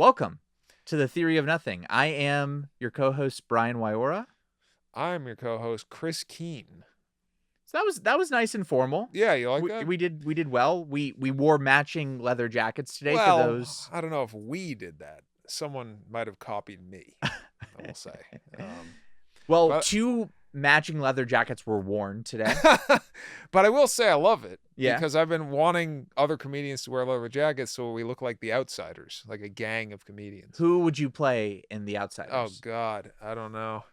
Welcome to the Theory of Nothing. I am your co-host Brian Wiora. I'm your co-host Chris Keene. So that was nice and formal. Yeah, you like that? We did well. We wore matching leather jackets today well, for those. I don't know if we did that. Someone might have copied me, I will say. But, two matching leather jackets were worn today. but I will say I love it. Yeah. Because I've been wanting other comedians to wear leather jackets so we look like the Outsiders, like a gang of comedians. Who would you play in the Outsiders? Oh, God. I don't know.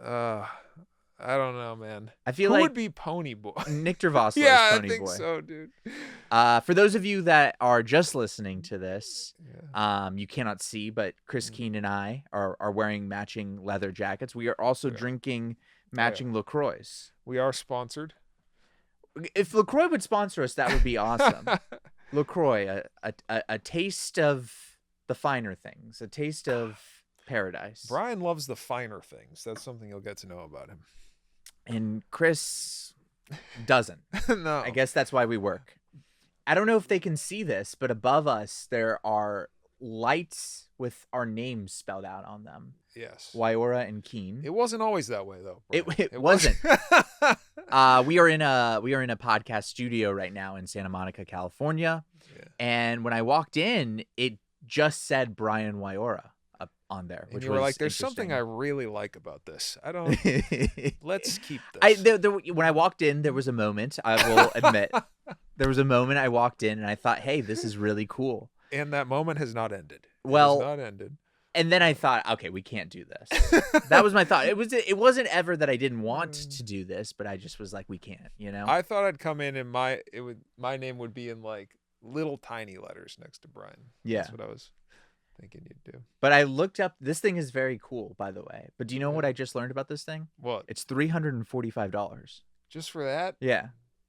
I don't know, man. I feel Who like would be Pony Boy? Nick Dervosler. Yeah, Pony I think Boy. so, dude. For those of you that are just listening to this, you cannot see, but Chris Keene and I are wearing matching leather jackets. We are also drinking matching LaCroix. We are sponsored. If LaCroix would sponsor us, that would be awesome. LaCroix, a taste of the finer things, a taste of paradise. Brian loves the finer things. That's something you'll get to know about him. And Chris doesn't. No. I guess that's why we work. I don't know if they can see this, but above us there are lights with our names spelled out on them. Yes. Wiora and Keene. It wasn't always that way, though. It wasn't. We are in a podcast studio right now in Santa Monica, California. Yeah. And when I walked in, it just said Brian Wiora up on there. Which you were like, "There's something I really like about this. I don't. Let's keep this." When I walked in, there was a moment. I will admit, there was a moment I walked in and I thought, "Hey, this is really cool." And that moment has not ended. Well, it has not ended. And then I thought, okay, we can't do this. That was my thought. It wasn't ever that I didn't want to do this, but I just was like, we can't, you know? I thought I'd come in and my name would be in like little tiny letters next to Brian. Yeah. That's what I was thinking you'd do. But I looked up, this thing is very cool, by the way. But do you know what I just learned about this thing? What? It's $345. Just for that? Yeah.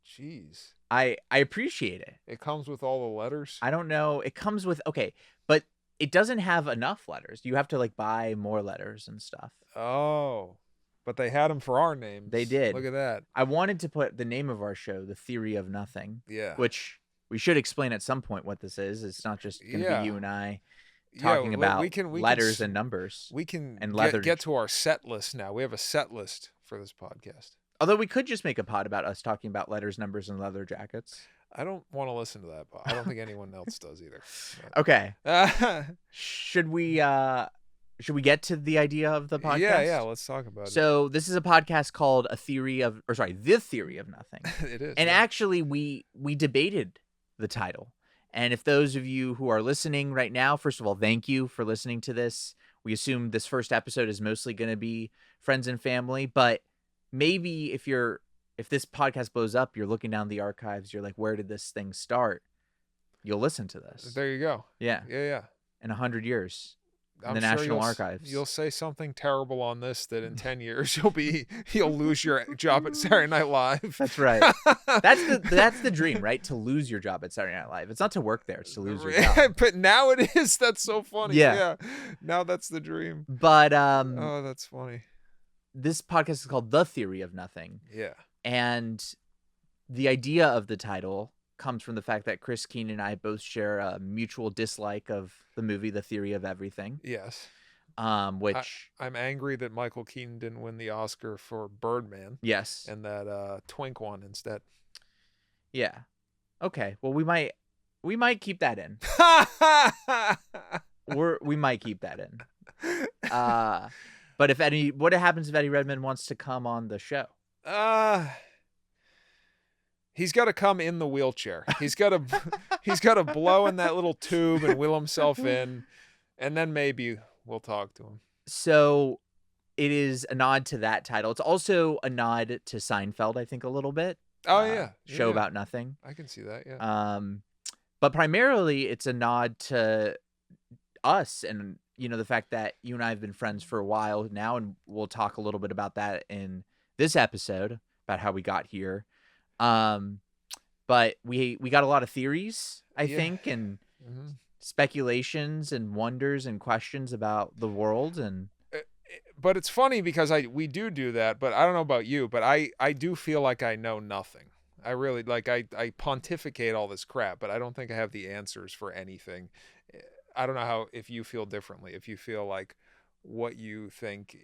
Jeez. I appreciate it. It comes with all the letters? I don't know. It comes with, okay, but it doesn't have enough letters. You have to like buy more letters and stuff. Oh, but they had them for our names. They did. Look at that. I wanted to put the name of our show, The Theory of Nothing. Yeah. Which we should explain at some point what this is. It's not just going to be you and I talking about letters and numbers. We can get to our set list now. We have a set list for this podcast. Although we could just make a pod about us talking about letters, numbers, and leather jackets. I don't want to listen to that pod. I don't think anyone else does either. Okay. Should we get to the idea of the podcast? Yeah, let's talk about it. So this is a podcast called The Theory of Nothing. It is. And actually we debated the title. And if those of you who are listening right now, first of all, thank you for listening to this. We assume this first episode is mostly going to be friends and family, but maybe if this podcast blows up, you're looking down the archives, you're like, where did this thing start? You'll listen to this. There you go. Yeah. Yeah. In 100 years. In the I'm sure National Archives. You'll say something terrible on this that in 10 years you'll lose your job at Saturday Night Live. That's right. That's the dream, right? To lose your job at Saturday Night Live. It's not to work there, it's to lose your job. But now it is. That's so funny. Yeah. Now that's the dream. But oh, that's funny. This podcast is called The Theory of Nothing. Yeah. And the idea of the title comes from the fact that Chris Keene and I both share a mutual dislike of the movie The Theory of Everything. Yes. Which I'm angry that Michael Keene didn't win the Oscar for Birdman. Yes. And that Twink won instead. Yeah. Okay. Well, we might keep that in. We might keep that in. But what happens if Eddie Redmayne wants to come on the show? He's got to come in the wheelchair. He's got to blow in that little tube and wheel himself in, and then maybe we'll talk to him. So it is a nod to that title. It's also a nod to Seinfeld, I think, a little bit. Oh, yeah. Show about nothing. I can see that, yeah. But primarily it's a nod to us and, you know, the fact that you and I have been friends for a while now, and we'll talk a little bit about that in this episode, about how we got here. But we got a lot of theories, I think, and speculations and wonders and questions about the world. And but it's funny because we do that, but I don't know about you, but I do feel like I know nothing. I really I pontificate all this crap, but I don't think I have the answers for anything. I don't know how if you feel differently, if you feel like what you think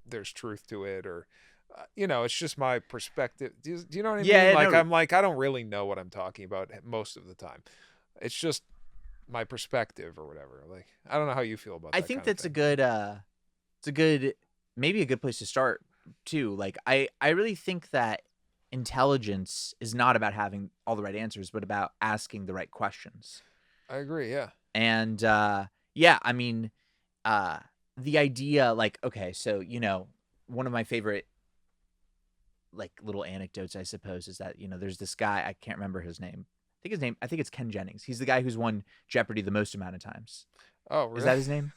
there's truth to it, or it's just my perspective. Do you know what I mean? Yeah, Like no, I'm like I don't really know what I'm talking about most of the time. It's just my perspective or whatever. Like I don't know how you feel about I that think kind of that's thing. it's a good, maybe a good place to start too. Like I really think that intelligence is not about having all the right answers, but about asking the right questions. I agree. Yeah. And yeah, I mean, uh, the idea, like, okay, so one of my favorite like little anecdotes, I suppose, is that there's this guy, I can't remember his name. I think it's Ken Jennings. He's the guy who's won Jeopardy the most amount of times. Oh, Is really? that his name?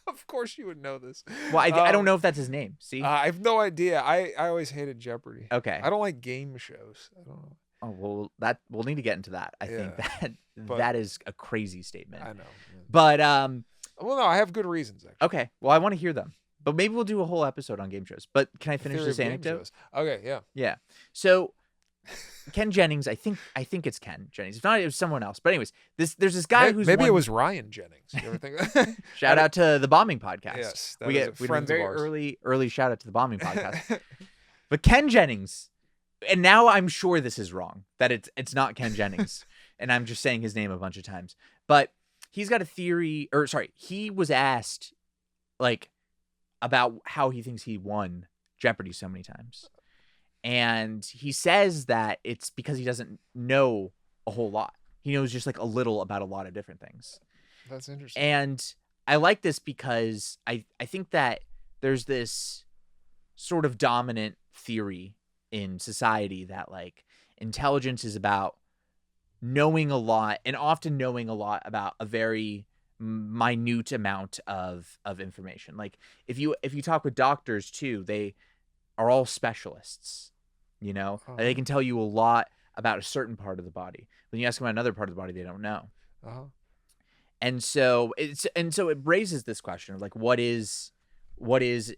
Of course you would know this. Well, I don't know if that's his name. See? I have no idea. I always hated Jeopardy. Okay. I don't like game shows. I don't know. Oh, well, that we'll need to get into that. I think Yeah, but that is a crazy statement. I know. Yeah. But Well, no, I have good reasons actually. okay. Well, I want to hear them. But maybe we'll do a whole episode on game shows. But can I The finish theory this of game anecdote? shows. Okay, yeah. Yeah. So Ken Jennings, I think it's Ken Jennings. If not, it was someone else. But anyways, there's this guy who's maybe won, it was Ryan Jennings. You ever think? shout out to the Bombing Podcast. Yes, that we is get we friends of very ours. early shout out to the Bombing Podcast. But Ken Jennings, and now I'm sure this is wrong, that it's not Ken Jennings, and I'm just saying his name a bunch of times. But he's got a theory, or sorry, he was asked like about how he thinks he won Jeopardy so many times. And he says that it's because he doesn't know a whole lot. He knows just like a little about a lot of different things. That's interesting. And I like this because I think that there's this sort of dominant theory in society that like intelligence is about knowing a lot, and often knowing a lot about a very minute amount of information. Like if you talk with doctors too, they are all specialists, they can tell you a lot about a certain part of the body. When you ask them about another part of the body, they don't know. And so it raises this question of like, what is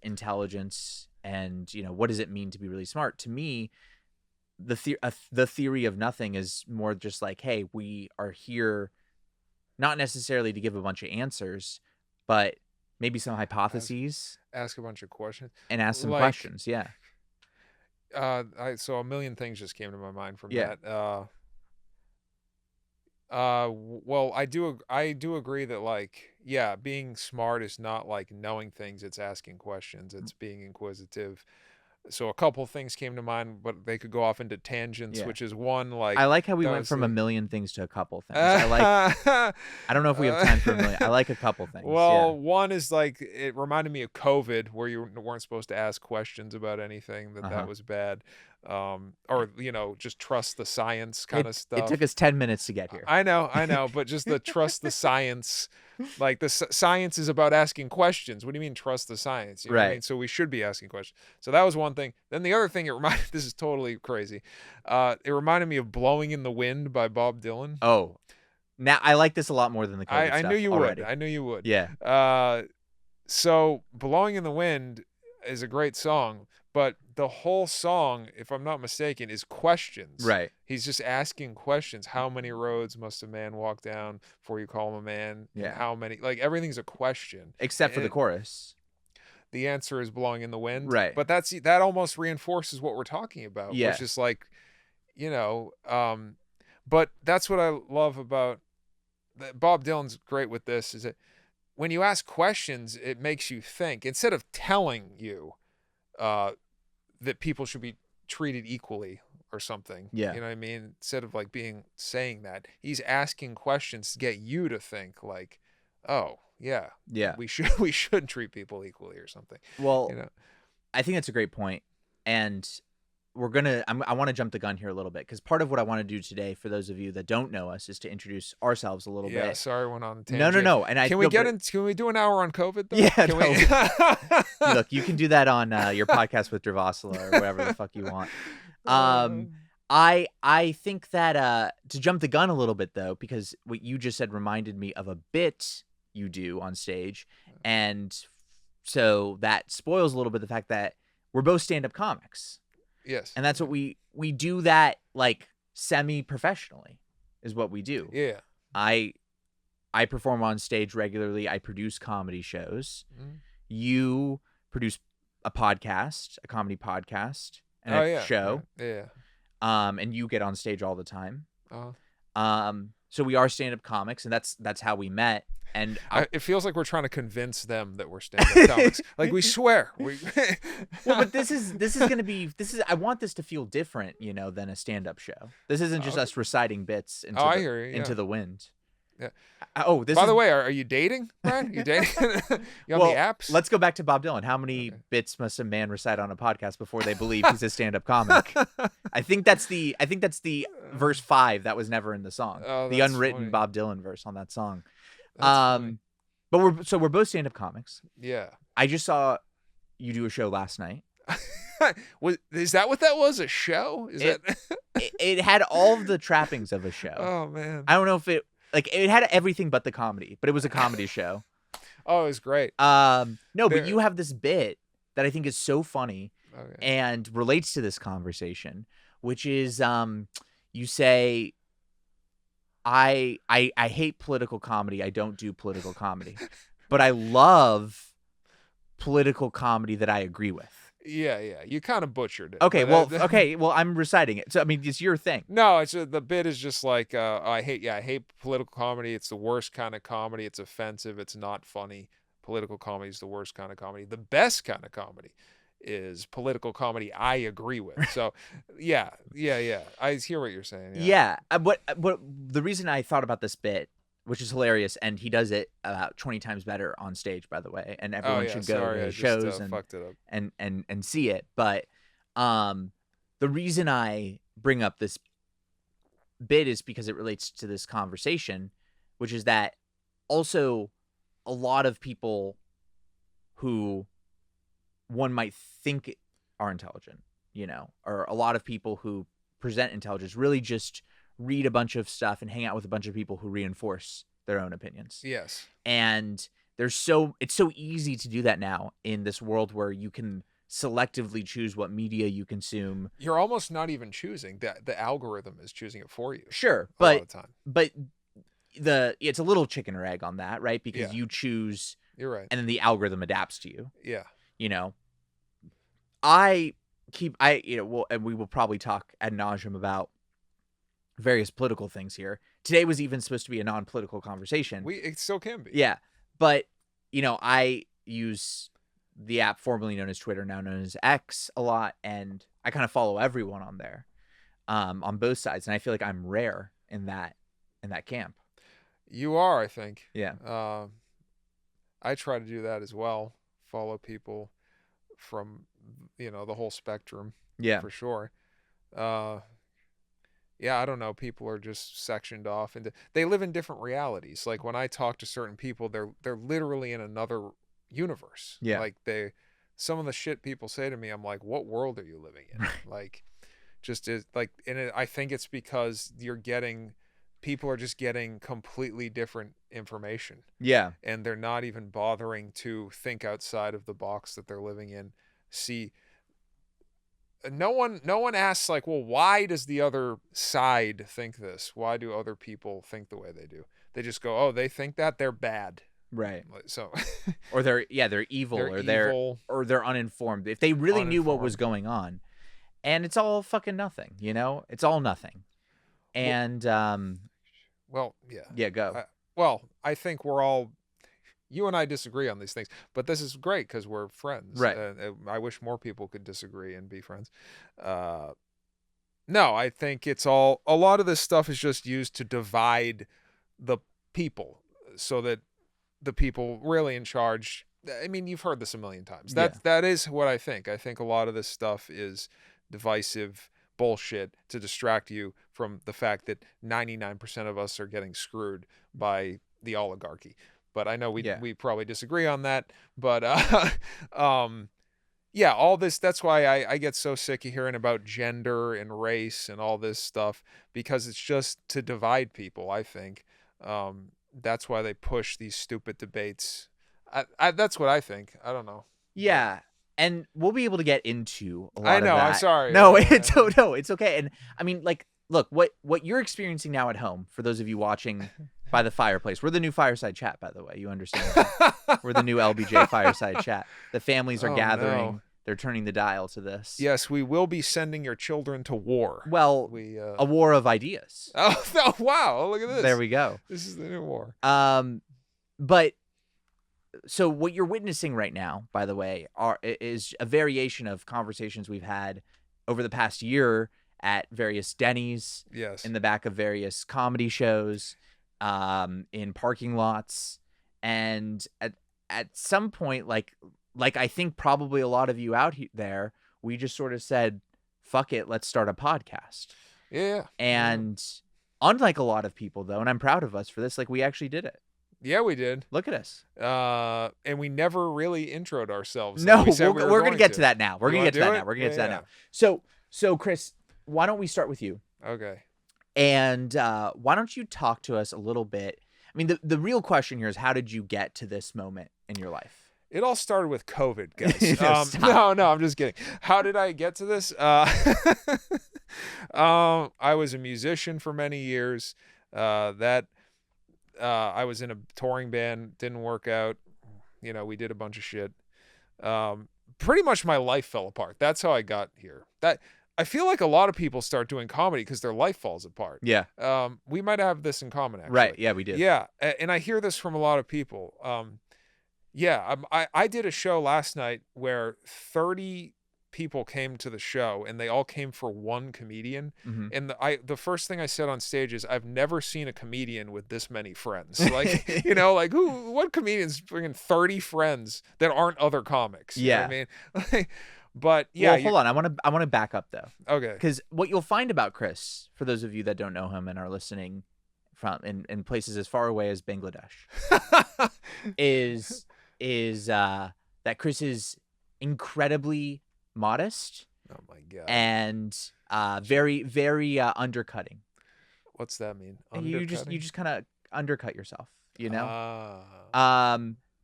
intelligence, and what does it mean to be really smart? To me, the theory of nothing is more just like, hey, we are here not necessarily to give a bunch of answers, but maybe some hypotheses, ask a bunch of questions, and ask some like, questions. Yeah. So a million things just came to my mind from Yeah. that. Well, I do agree that like, yeah, being smart is not like knowing things, it's asking questions, it's being inquisitive. So a couple things came to mind, but they could go off into tangents, Yeah. which is one, like, I like how we that went was from a like- million things to a couple things. I don't know if we have time for a million. I like a couple things. Well, one is like, it reminded me of COVID, where you weren't supposed to ask questions about anything, that was bad. Or just trust the science kind of stuff. It took us 10 minutes to get here. I know, but just the trust the science, like the science is about asking questions. What do you mean trust the science? You know what I mean? So we should be asking questions. So that was one thing. Then the other thing, this is totally crazy. It reminded me of "Blowing in the Wind" by Bob Dylan. Oh, now I like this a lot more than the COVID I stuff knew you already. would. I knew you would. Yeah. So "Blowing in the Wind" is a great song, but the whole song, if I'm not mistaken, is questions. Right. He's just asking questions. How many roads must a man walk down before you call him a man? Yeah. How many? Like, everything's a question. Except for the chorus. The answer is "Blowing in the Wind." Right. But that almost reinforces what we're talking about. Yeah. Which is like, but that's what I love about Bob Dylan's great with this, is that when you ask questions, it makes you think, instead of telling you that people should be treated equally or something. Yeah. You know what I mean? Instead of like saying that, he's asking questions to get you to think like, oh yeah, we should treat people equally or something. Well, I think that's a great point. And I want to jump the gun here a little bit, because part of what I want to do today, for those of you that don't know us, is to introduce ourselves a little bit. Yeah, sorry, I went on a tangent. No. And can we do an hour on COVID though? Yeah, can we? Look, you can do that on your podcast with Dravasula or whatever the fuck you want. I think that to jump the gun a little bit though, because what you just said reminded me of a bit you do on stage, and so that spoils a little bit the fact that we're both stand-up comics. Yes. And that's what we do, that like semi-professionally is what we do. Yeah. I I perform on stage regularly. I produce comedy shows. Mm-hmm. You produce a podcast, a comedy podcast, and Oh a yeah, show. yeah. And you get on stage all the time. Uh-huh. So we are stand-up comics, and that's how we met. And it feels like we're trying to convince them that we're stand-up comics. Like we swear. Well, but this is gonna be I want this to feel different, than a stand-up show. This isn't just us reciting bits into the wind. Yeah. By the way, are you dating, Brian? You dating? You on the apps? Let's go back to Bob Dylan. How many bits must a man recite on a podcast before they believe he's a stand-up comic? I think that's the verse 5 that was never in the song. The unwritten funny. Bob Dylan verse on that song. Funny. But we're both stand-up comics. Yeah. I just saw you do a show last night. Is that what that was? A show? It had all of the trappings of a show. Oh man. I don't know if it had everything but the comedy, but it was a comedy show. Oh, it was great. But you have this bit that I think is so funny and relates to this conversation, which is you say, I hate political comedy. I don't do political comedy, but I love political comedy that I agree with. Yeah. You kind of butchered it. Okay, well, I'm reciting it. So I mean, it's your thing. No, it's the bit is just like I hate political comedy. It's the worst kind of comedy. It's offensive. It's not funny. Political comedy is the worst kind of comedy. The best kind of comedy is political comedy I agree with. So, yeah. I hear what you're saying. Yeah. What the reason I thought about this bit, which is hilarious, and he does it about 20 times better on stage, by the way, and everyone should go to his shows and see it. But the reason I bring up this bit is because it relates to this conversation, which is that also a lot of people who one might think are intelligent, or a lot of people who present intelligence really just read a bunch of stuff and hang out with a bunch of people who reinforce their own opinions. Yes. And it's so easy to do that now in this world where you can selectively choose what media you consume. You're almost not even choosing. The algorithm is choosing it for you. Sure, but a lot of the time. But it's a little chicken or egg on that, right? Because you choose. You're right. And then the algorithm adapts to you. Yeah. And we will probably talk ad nauseum about various political things here. Today was even supposed to be a non-political conversation. It still can be. Yeah. But, I use the app formerly known as Twitter, now known as X, a lot, and I kind of follow everyone on there, on both sides, and I feel like I'm rare in that camp. You are, I think. Yeah. I try to do that as well. Follow people from, the whole spectrum. Yeah. For sure. Yeah, I don't know. People are just sectioned off, and they live in different realities. Like when I talk to certain people, they're literally in another universe. Yeah. Like some of the shit people say to me, I'm like, what world are you living in? Like, just is like, and I think it's because people are just getting completely different information. Yeah. And they're not even bothering to think outside of the box that they're living in. See. No one asks like, well, why does the other side think this? Why do other people think the way they do? They just go, oh, they think that, they're bad. Right. So or they're evil, they're uninformed. If they really knew what was going on. And it's all fucking nothing, It's all nothing. And well, yeah. Yeah, go. I think you and I disagree on these things, but this is great because we're friends. Right. I wish more people could disagree and be friends. No, I think a lot of this stuff is just used to divide the people so that the people really in charge. I mean, you've heard this a million times. That is what I think. I think a lot of this stuff is divisive bullshit to distract you from the fact that 99% of us are getting screwed by the oligarchy. But I know we probably disagree on that. But all this, that's why I get so sick of hearing about gender and race and all this stuff, because it's just to divide people, I think. That's why they push these stupid debates. That's what I think. I don't know. Yeah. And we'll be able to get into a lot of that. I know, I'm sorry. No, it's okay. And I mean, like, look, what you're experiencing now at home, for those of you watching by the fireplace. We're the new fireside chat, by the way. You understand that? We're the new LBJ fireside chat. The families are gathering. No. They're turning the dial to this. Yes, we will be sending your children to war. Well, a war of ideas. Oh, wow. Look at this. There we go. This is the new war. But so what you're witnessing right now, by the way, is a variation of conversations we've had over the past year at various Denny's, yes, in the back of various comedy shows, in parking lots, and at some point, like I think probably a lot of you out there, we just sort of said, "Fuck it, let's start a podcast." Yeah, and unlike a lot of people, though, and I'm proud of us for this, like we actually did it. Yeah, we did. Look at us. And we never really introed ourselves. No, we're going to get to that now. We're going to get to that now. We're going to get to that now. So Chris, why don't we start with you? Okay. And why don't you talk to us a little bit? I mean, the real question here is, how did you get to this moment in your life? It all started with COVID, guys. No, I'm just kidding. How did I get to this? I was a musician for many years. I was in a touring band, didn't work out. You know, we did a bunch of shit. Pretty much my life fell apart. That's how I got here. I feel like a lot of people start doing comedy because their life falls apart. Yeah. We might have this in common, actually. Right. Yeah, we do. Yeah. And I hear this from a lot of people. I did a show last night where 30 people came to the show, and they all came for one comedian. Mm-hmm. And the first thing I said on stage is, I've never seen a comedian with this many friends. Like, like what comedians bringing 30 friends that aren't other comics? You know what I mean? But yeah. Well, hold on. I want to back up though. Okay. Because what you'll find about Chris, for those of you that don't know him and are listening from in places as far away as Bangladesh, is that Chris is incredibly modest. Oh my God. And very, very undercutting. What's that mean? You just kind of undercut yourself,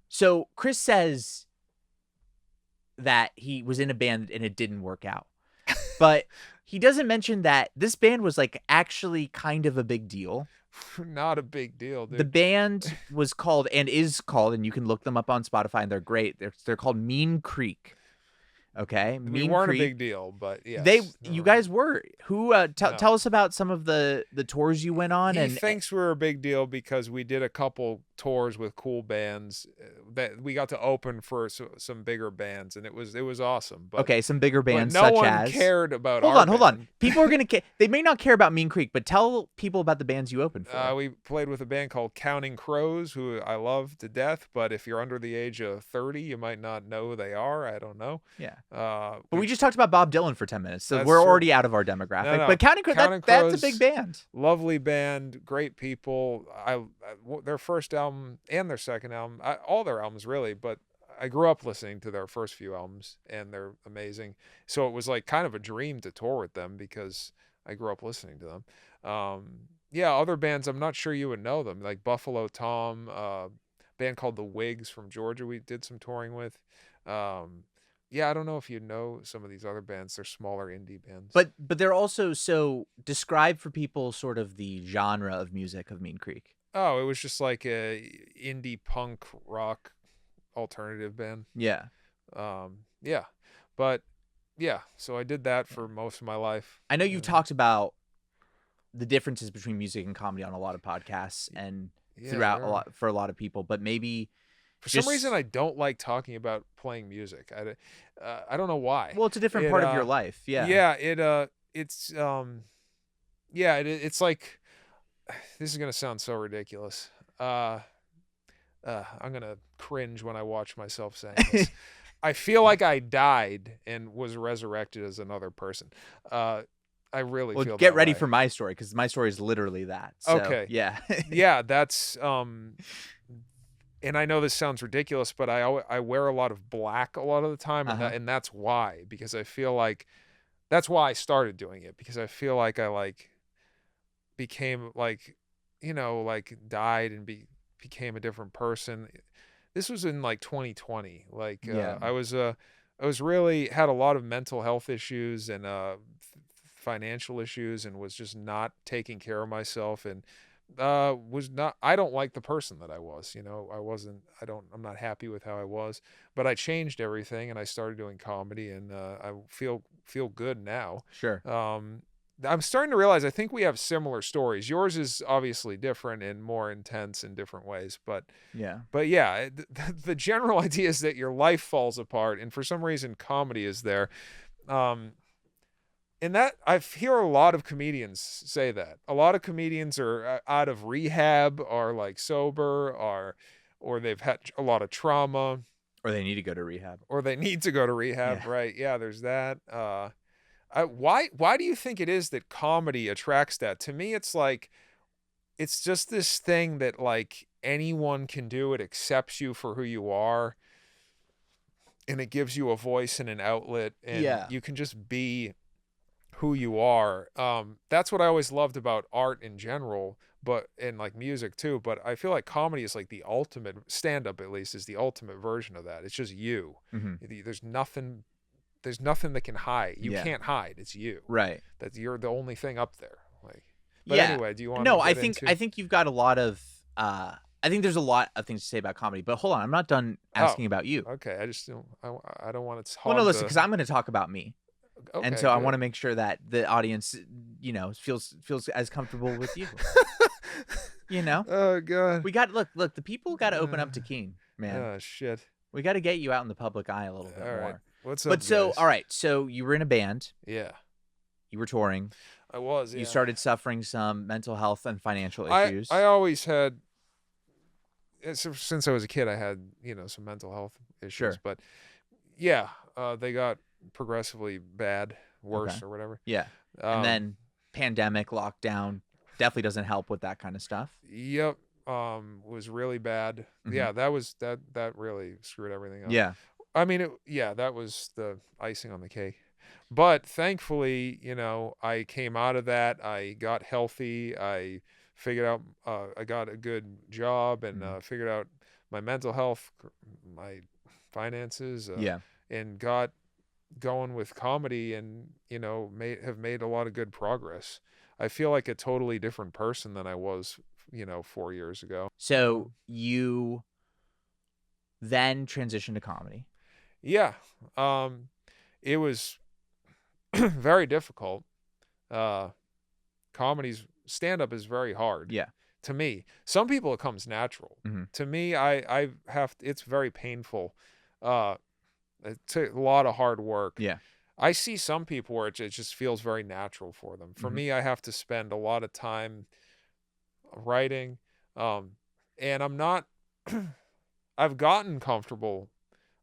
So Chris says that he was in a band and it didn't work out. But he doesn't mention that this band was like actually kind of a big deal. Not a big deal, dude. The band was called, and is called, and you can look them up on Spotify, and they're great. They're called Mean Creek. Okay, we weren't a big deal, but yeah, you guys were. Who? Tell us about some of the tours you went on. He thinks we're a big deal because we did a couple tours with cool bands that we got to open for some bigger bands, and it was awesome. But okay, some bigger bands. No one cared about. Hold on. People are gonna. They may not care about Mean Creek, but tell people about the bands you opened for. We played with a band called Counting Crows, who I love to death. But if you're under the age of 30, you might not know who they are. I don't know. Yeah. But we just talked about Bob Dylan for 10 minutes, so we're already out of our demographic. No. But Counting Crows, that's a big band. Lovely band, great people. Their first album and their second album, all their albums really, but I grew up listening to their first few albums, and they're amazing. So it was like kind of a dream to tour with them because I grew up listening to them. Other bands, I'm not sure you would know them, like Buffalo Tom, a band called The Wigs from Georgia we did some touring with. I don't know if you know some of these other bands. They're smaller indie bands. But they're also, so describe for people sort of the genre of music of Mean Creek. Oh, it was just like a indie punk rock alternative band. Yeah. But yeah, so I did that for most of my life. I know you've talked about the differences between music and comedy on a lot of podcasts and throughout for a lot of people, but maybe for some reason I don't like talking about playing music. I don't know why. Well, it's a different part of your life. Yeah. Yeah. It's like, this is going to sound so ridiculous. I'm going to cringe when I watch myself saying this. I feel like I died and was resurrected as another person. I really feel that way. Get ready for my story, because my story is literally that. So, okay. Yeah. Yeah, that's... and I know this sounds ridiculous, but I wear a lot of black a lot of the time, and that's why. Because I feel like... That's why I started doing it, because I feel like I became died and became a different person. This was in 2020. I was really had a lot of mental health issues and financial issues, and was just not taking care of myself, and Was not, I don't like the person that I was, I'm not happy with how I was, but I changed everything and I started doing comedy, and I feel good now. Sure. I'm starting to realize I think we have similar stories. Yours is obviously different and more intense in different ways, but Yeah. the general idea is that your life falls apart, and for some reason comedy is there. And that, I hear a lot of comedians say that. A lot of comedians are out of rehab, or like sober, or they've had a lot of trauma, or they need to go to rehab. Yeah. Right? Yeah, there's that. Why do you think it is that comedy attracts that? To me, it's like, it's just this thing that like anyone can do. It accepts you for who you are, and it gives you a voice and an outlet, and you can just be who you are. That's what I always loved about art in general, but in like music too. But I feel like comedy is like the ultimate, stand-up at least is the ultimate version of that. It's just you. There's nothing that can hide. You can't hide. It's you. Right. That you're the only thing up there. Like, but anyway, do you want to No, I think you've got a lot of I think there's a lot of things to say about comedy, but hold on, I'm not done asking about you. Okay, I just don't. I don't want to. Well, no, listen, because I'm going to talk about me. Okay, and so I want to make sure that the audience, feels as comfortable with you. Oh God. We got look. The people got to open up to Keene, man. Oh shit. We got to get you out in the public eye a little bit all more. Right. What's up? But so, guys? all right. So you were in a band. Yeah. You were touring. I was. Yeah. You started suffering some mental health and financial issues. I always had. Since I was a kid, I had some mental health issues. Sure. But yeah, they got progressively bad, worse, or whatever. Yeah. And then pandemic, lockdown definitely doesn't help with that kind of stuff. Yep. Was really bad. Yeah, that really screwed everything up. Yeah. I mean, that was the icing on the cake. But thankfully, I came out of that. I got healthy. I figured out, I got a good job, and figured out my mental health, my finances, and got going with comedy, and have made a lot of good progress. I feel like a totally different person than I was 4 years ago. So you then transitioned to comedy. Yeah. It was very difficult. Stand-up is very hard. Yeah. To me, some people it comes natural. To me, it's very painful. It's a lot of hard work. Yeah. I see some people where it just feels very natural for them. For me, I have to spend a lot of time writing. And I'm not, I've gotten comfortable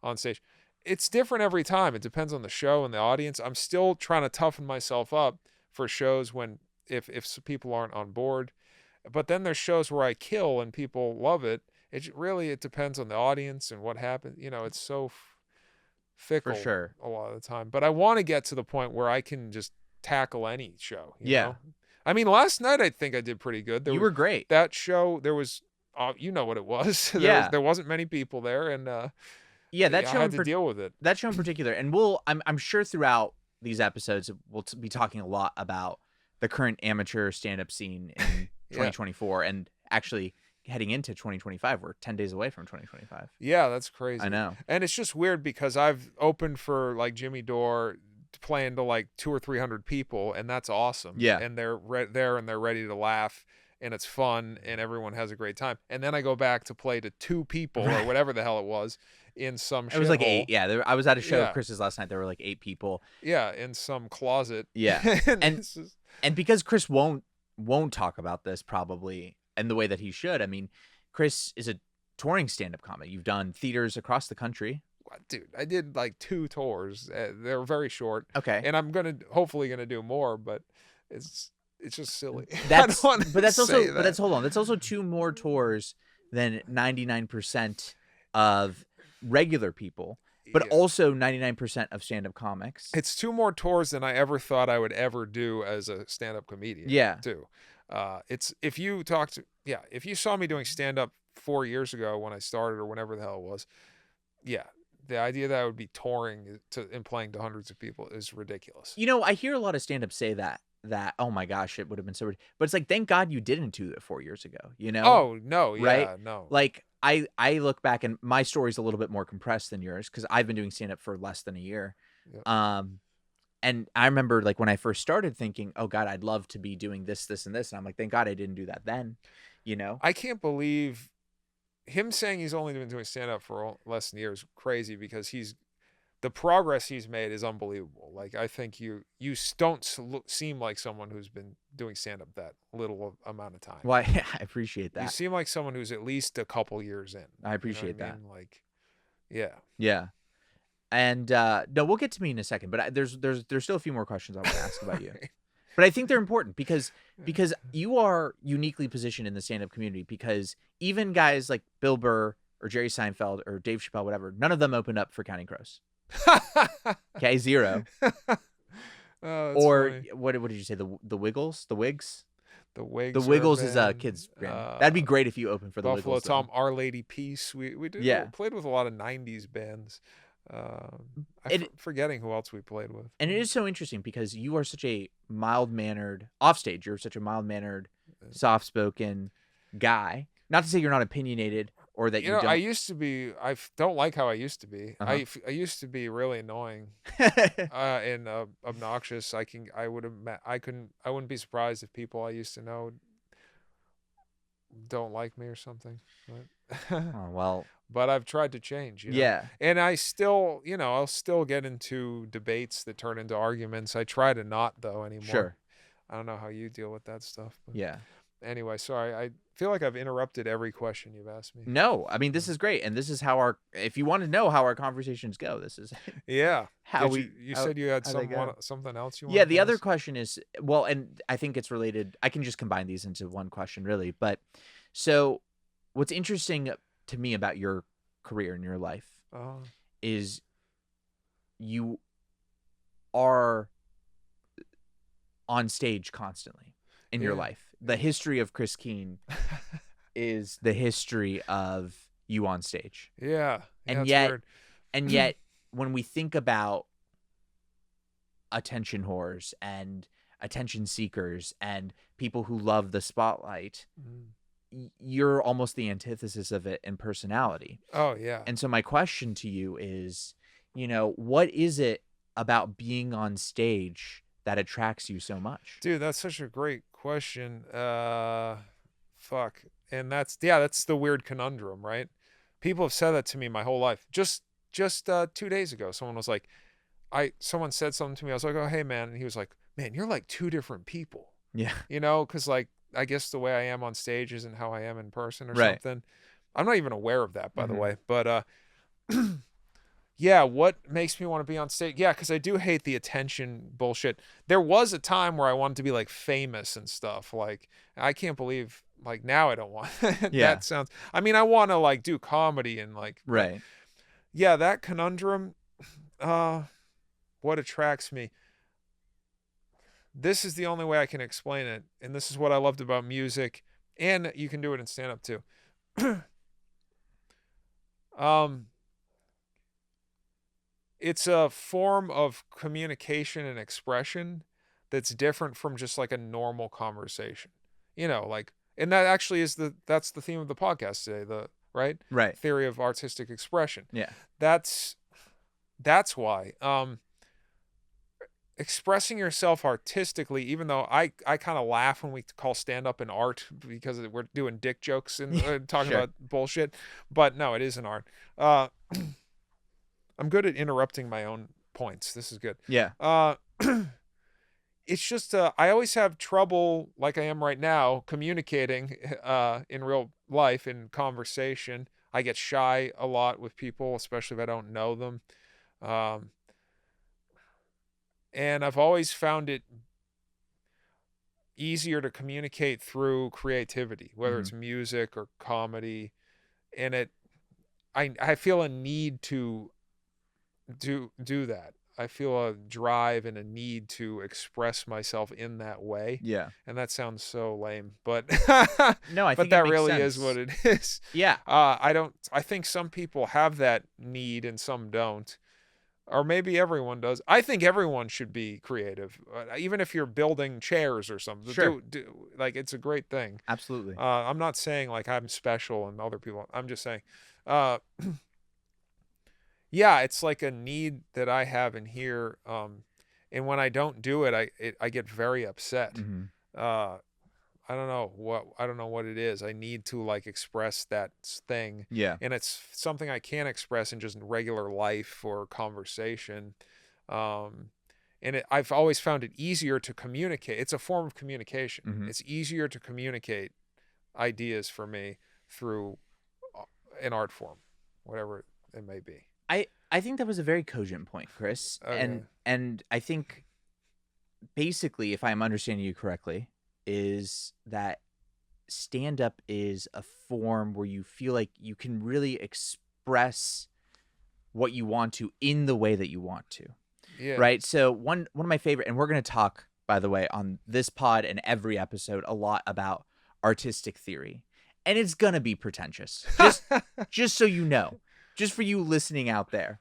on stage. It's different every time. It depends on the show and the audience. I'm still trying to toughen myself up for shows when, if people aren't on board. But then there's shows where I kill and people love it. It depends on the audience and what happens. It's so fickle. For sure. A lot of the time. But I want to get to the point where I can just tackle any show. You know? I mean, last night I think I did pretty good. You were great. That show, there was, you know what it was. There wasn't many people there, and that show I had to deal with it. That show in particular, and I'm sure throughout these episodes we'll be talking a lot about the current amateur stand-up scene in 2024, and actually heading into 2025. We're 10 days away from 2025. Yeah, that's crazy. I know. And it's just weird because I've opened for like Jimmy Dore, playing to like 200 or 300 people, and that's awesome. Yeah. And they're there and they're ready to laugh, and it's fun, and everyone has a great time. And then I go back to play to 2 people or whatever the hell it was in some It was like 8. Yeah. I was at a show of Chris's last night. There were like 8 people. Yeah. In some closet. Yeah. and because Chris won't talk about this probably in the way that he should. I mean, Chris is a touring stand-up comic. You've done theaters across the country. Dude, I did like 2 tours. They were very short. Okay. And I'm hopefully gonna do more, but it's just silly. Hold on. That's also 2 more tours than 99% of regular people, but also 99% of stand-up comics. It's 2 more tours than I ever thought I would ever do as a stand-up comedian. Yeah. Too. If you saw me doing stand-up 4 years ago when I started, or whenever the hell it was, the idea that I would be touring and playing to hundreds of people is ridiculous. I hear a lot of stand-ups say that that, oh my gosh, it would have been so. But it's like, thank God you didn't do it 4 years ago. You know, Oh no, right? yeah, no. Like I look back and my story's a little bit more compressed than yours because I've been doing stand up for less than a year. Yep. And I remember like when I first started thinking, oh God, I'd love to be doing this, this, and this. And I'm like, thank God I didn't do that then, you know? I can't believe him saying he's only been doing stand up for less than a year is crazy because the progress he's made is unbelievable. Like I think you don't seem like someone who's been doing stand up that little amount of time. Well, I appreciate that. You seem like someone who's at least a couple years in. I appreciate that. Like, yeah. Yeah. And no, we'll get to me in a second, but there's still a few more questions I want to ask about you. But I think they're important because you are uniquely positioned in the stand-up community because even guys like Bill Burr or Jerry Seinfeld or Dave Chappelle, whatever, none of them opened up for Counting Crows. Okay, 0. Or funny. what did you say? The Wiggles? The Wigs? The Wigs. The Wiggles is a kid's band. That'd be great if you opened for the Buffalo Wiggles. Tom, Our Lady Peace. We played with a lot of 90s bands. I'm forgetting who else we played with. And it is so interesting because you are such a mild-mannered offstage. You're such a mild-mannered, soft-spoken guy. Not to say you're not opinionated or that you don't. I used to be. I don't like how I used to be. I used to be really annoying and obnoxious. I wouldn't be surprised if people I used to know don't like me or something. But oh well. But I've tried to change. Yeah. And I still, I'll still get into debates that turn into arguments. I try to not though anymore. Sure. I don't know how you deal with that stuff. But yeah. Anyway, sorry. I feel like I've interrupted every question you've asked me. No, I mean this is great, and this is how if you want to know how our conversations go, this is how you said you had something else you wanted. Yeah, the other question is, well, and I think it's related. I can just combine these into one question, really. But so, what's interesting to me about your career and your life is you are on stage constantly in your life. The history of Chris Keene is the history of you on stage. Yeah. And yet when we think about attention whores and attention seekers and people who love the spotlight, you're almost the antithesis of it in personality. Oh, yeah. And so my question to you is, what is it about being on stage that attracts you so much? Dude, that's such a great question. Fuck. And that's the weird conundrum, right? People have said that to me my whole life. Just 2 days ago, someone was like, someone said something to me. I was like, oh, hey, man. And he was like, man, you're like 2 different people. Yeah. Because like, I guess the way I am on stage isn't how I am in person or something. I'm not even aware of that, by the way. But yeah, what makes me want to be on stage? Yeah, because I do hate the attention bullshit. There was a time where I wanted to be like famous and stuff. Like, I can't believe, like, now I don't want that sounds. I mean, I want to like do comedy and like. Right. Yeah, that conundrum. What attracts me? This is the only way I can explain it. And this is what I loved about music. And you can do it in stand-up too. It's a form of communication and expression that's different from just like a normal conversation. Like, and that actually that's the theme of the podcast today, right? Theory of artistic expression. Yeah. That's why. Expressing yourself artistically, even though I kind of laugh when we call stand-up an art because we're doing dick jokes and talking about bullshit, but no, it is an art. I'm good at interrupting my own points. This is good. Yeah. It's just I always have trouble, like I am right now, communicating in real life, in conversation. I get shy a lot with people, especially if I don't know them. And I've always found it easier to communicate through creativity, whether it's music or comedy. And I feel a need to do that. I feel a drive and a need to express myself in that way. Yeah. And that sounds so lame, but no, I think that really is what it is. Yeah. I think some people have that need and some don't. Or maybe everyone does. I think everyone should be creative, even if you're building chairs or something. Sure. Like, it's a great thing. Absolutely. I'm not saying like I'm special and other people. I'm just saying, uh, yeah, it's like a need that I have in here. And when I don't do it, I get very upset. Mm-hmm. I don't know what it is. I need to like express that thing. Yeah. And it's something I can't express in just regular life or conversation. And I've always found it easier to communicate. It's a form of communication. Mm-hmm. It's easier to communicate ideas for me through an art form, whatever it may be. I think that was a very cogent point, Chris. Okay. And I think basically, if I'm understanding you correctly, is that stand up is a form where you feel like you can really express what you want to in the way that you want to. Yeah. Right? So one of my favorite, and we're going to talk, by the way, on this pod and every episode a lot about artistic theory. And it's going to be pretentious. Just so you know. Just for you listening out there.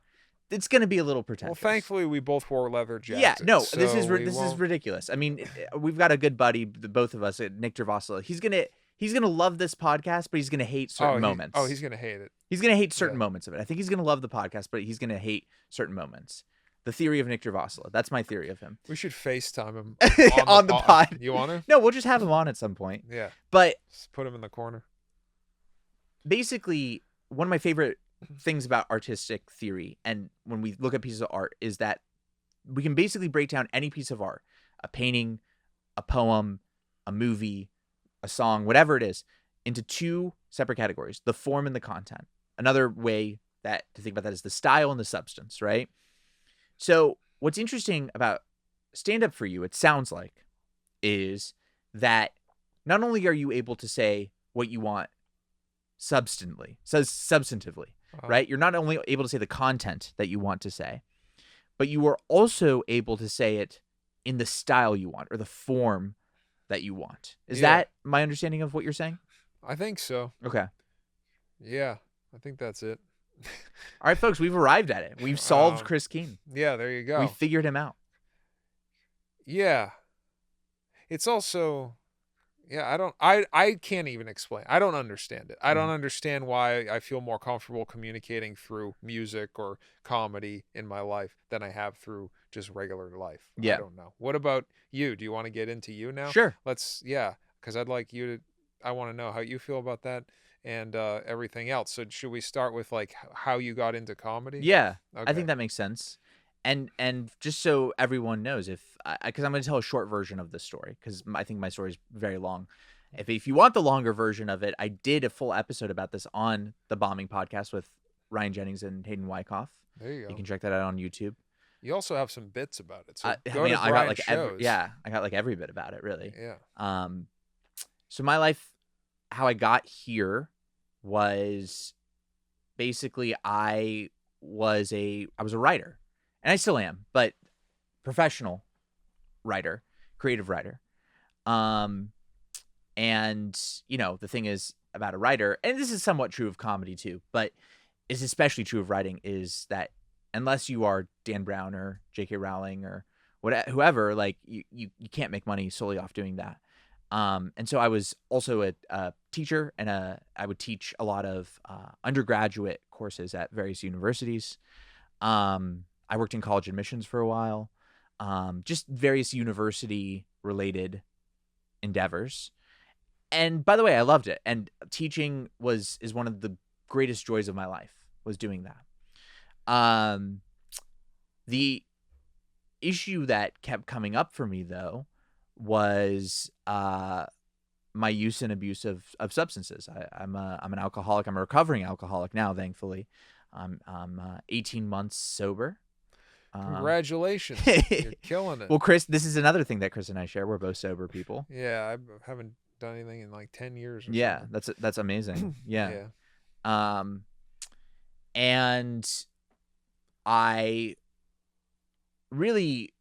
It's going to be a little pretentious. Well, thankfully, we both wore leather jackets. Yeah, no, so this is ridiculous. I mean, we've got a good buddy, both of us, Nick Gervasila. He's gonna love this podcast, but he's gonna hate certain moments. He's gonna hate it. He's gonna hate certain moments of it. I think he's gonna love the podcast, but he's gonna hate certain moments. The theory of Nick Gervasila. That's my theory of him. We should FaceTime him on the pod. You want to? No, we'll just have him on at some point. Yeah. But just put him in the corner. Basically, one of my favorite things about artistic theory, and when we look at pieces of art, is that we can basically break down any piece of art, a painting, a poem, a movie, a song, whatever it is, into two separate categories: the form and the content. Another way to think about that is the style and the substance, right? So what's interesting about stand-up for you, it sounds like, is that not only are you able to say what you want substantively, right? You're not only able to say the content that you want to say, but you are also able to say it in the style you want or the form that you want. Is that my understanding of what you're saying? I think so. Okay. Yeah, I think that's it. All right, folks, we've arrived at it. We've solved Chris Keene. Yeah, there you go. We figured him out. Yeah. It's also... Yeah, I can't even explain. I don't understand it. I don't understand why I feel more comfortable communicating through music or comedy in my life than I have through just regular life. Yeah. I don't know. What about you? Do you want to get into you now? Sure. Because I'd like you to, I want to know how you feel about that and everything else. So should we start with like how you got into comedy? Yeah, okay. I think that makes sense. And just so everyone knows, because I'm going to tell a short version of this story, because I think my story is very long. If you want the longer version of it, I did a full episode about this on the Bombing Podcast with Ryan Jennings and Hayden Wyckoff. There you go. You can check that out on YouTube. You also have some bits about it. So I got like every bit about it, really. Yeah. So my life, how I got here was basically I was a writer. And I still am, but professional writer, creative writer. And, the thing is about a writer, and this is somewhat true of comedy too, but it's especially true of writing, is that unless you are Dan Brown or J.K. Rowling or whoever, like you can't make money solely off doing that. And so I was also a teacher, and I would teach a lot of undergraduate courses at various universities. I worked in college admissions for a while, just various university-related endeavors. And by the way, I loved it. And teaching is one of the greatest joys of my life, was doing that. The issue that kept coming up for me, though, was my use and abuse of substances. I'm an alcoholic. I'm a recovering alcoholic now, thankfully. I'm 18 months sober. Congratulations. You're killing it. Well, Chris, this is another thing that Chris and I share. We're both sober people. Yeah, I haven't done anything in like 10 years or yeah, something. that's amazing. Yeah. Yeah. And I really,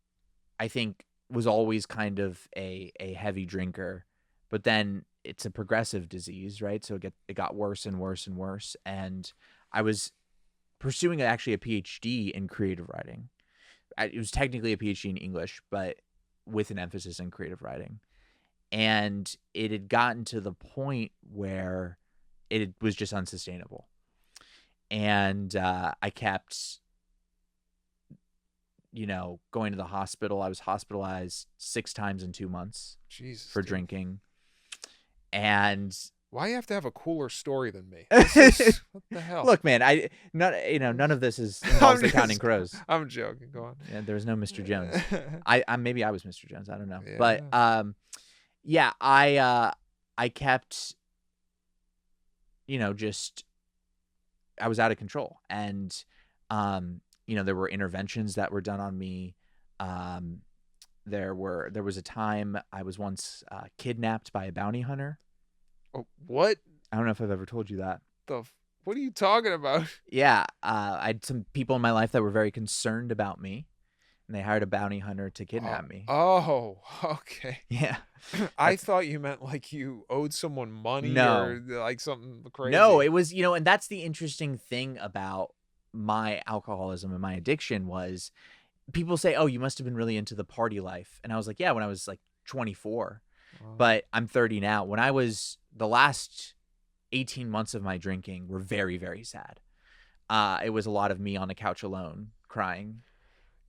I think, was always kind of a heavy drinker, but then it's a progressive disease, right? So it got worse and worse and worse. And I was pursuing actually a PhD in creative writing. It was technically a PhD in English, but with an emphasis in creative writing. And it had gotten to the point where it was just unsustainable. And I kept, going to the hospital. I was hospitalized 6 times in 2 months for drinking. And why you have to have a cooler story than me? What the hell? Look, man, none of this involves the Counting Crows. I'm joking. Go on. Yeah, there was no Mr. Jones. Maybe I was Mr. Jones. I don't know. Yeah. But yeah, I kept, just I was out of control, and there were interventions that were done on me. There was a time I was once kidnapped by a bounty hunter. Oh, what? I don't know if I've ever told you that. What are you talking about? Yeah, I had some people in my life that were very concerned about me, and they hired a bounty hunter to kidnap me. Oh, okay. Yeah. I thought you meant like you owed someone money or like something crazy. No, it was, and that's the interesting thing about my alcoholism and my addiction was people say, oh, you must have been really into the party life. And I was like, yeah, when I was like 24. But I'm 30 now. When I was, the last 18 months of my drinking were very, very sad. It was a lot of me on the couch alone crying.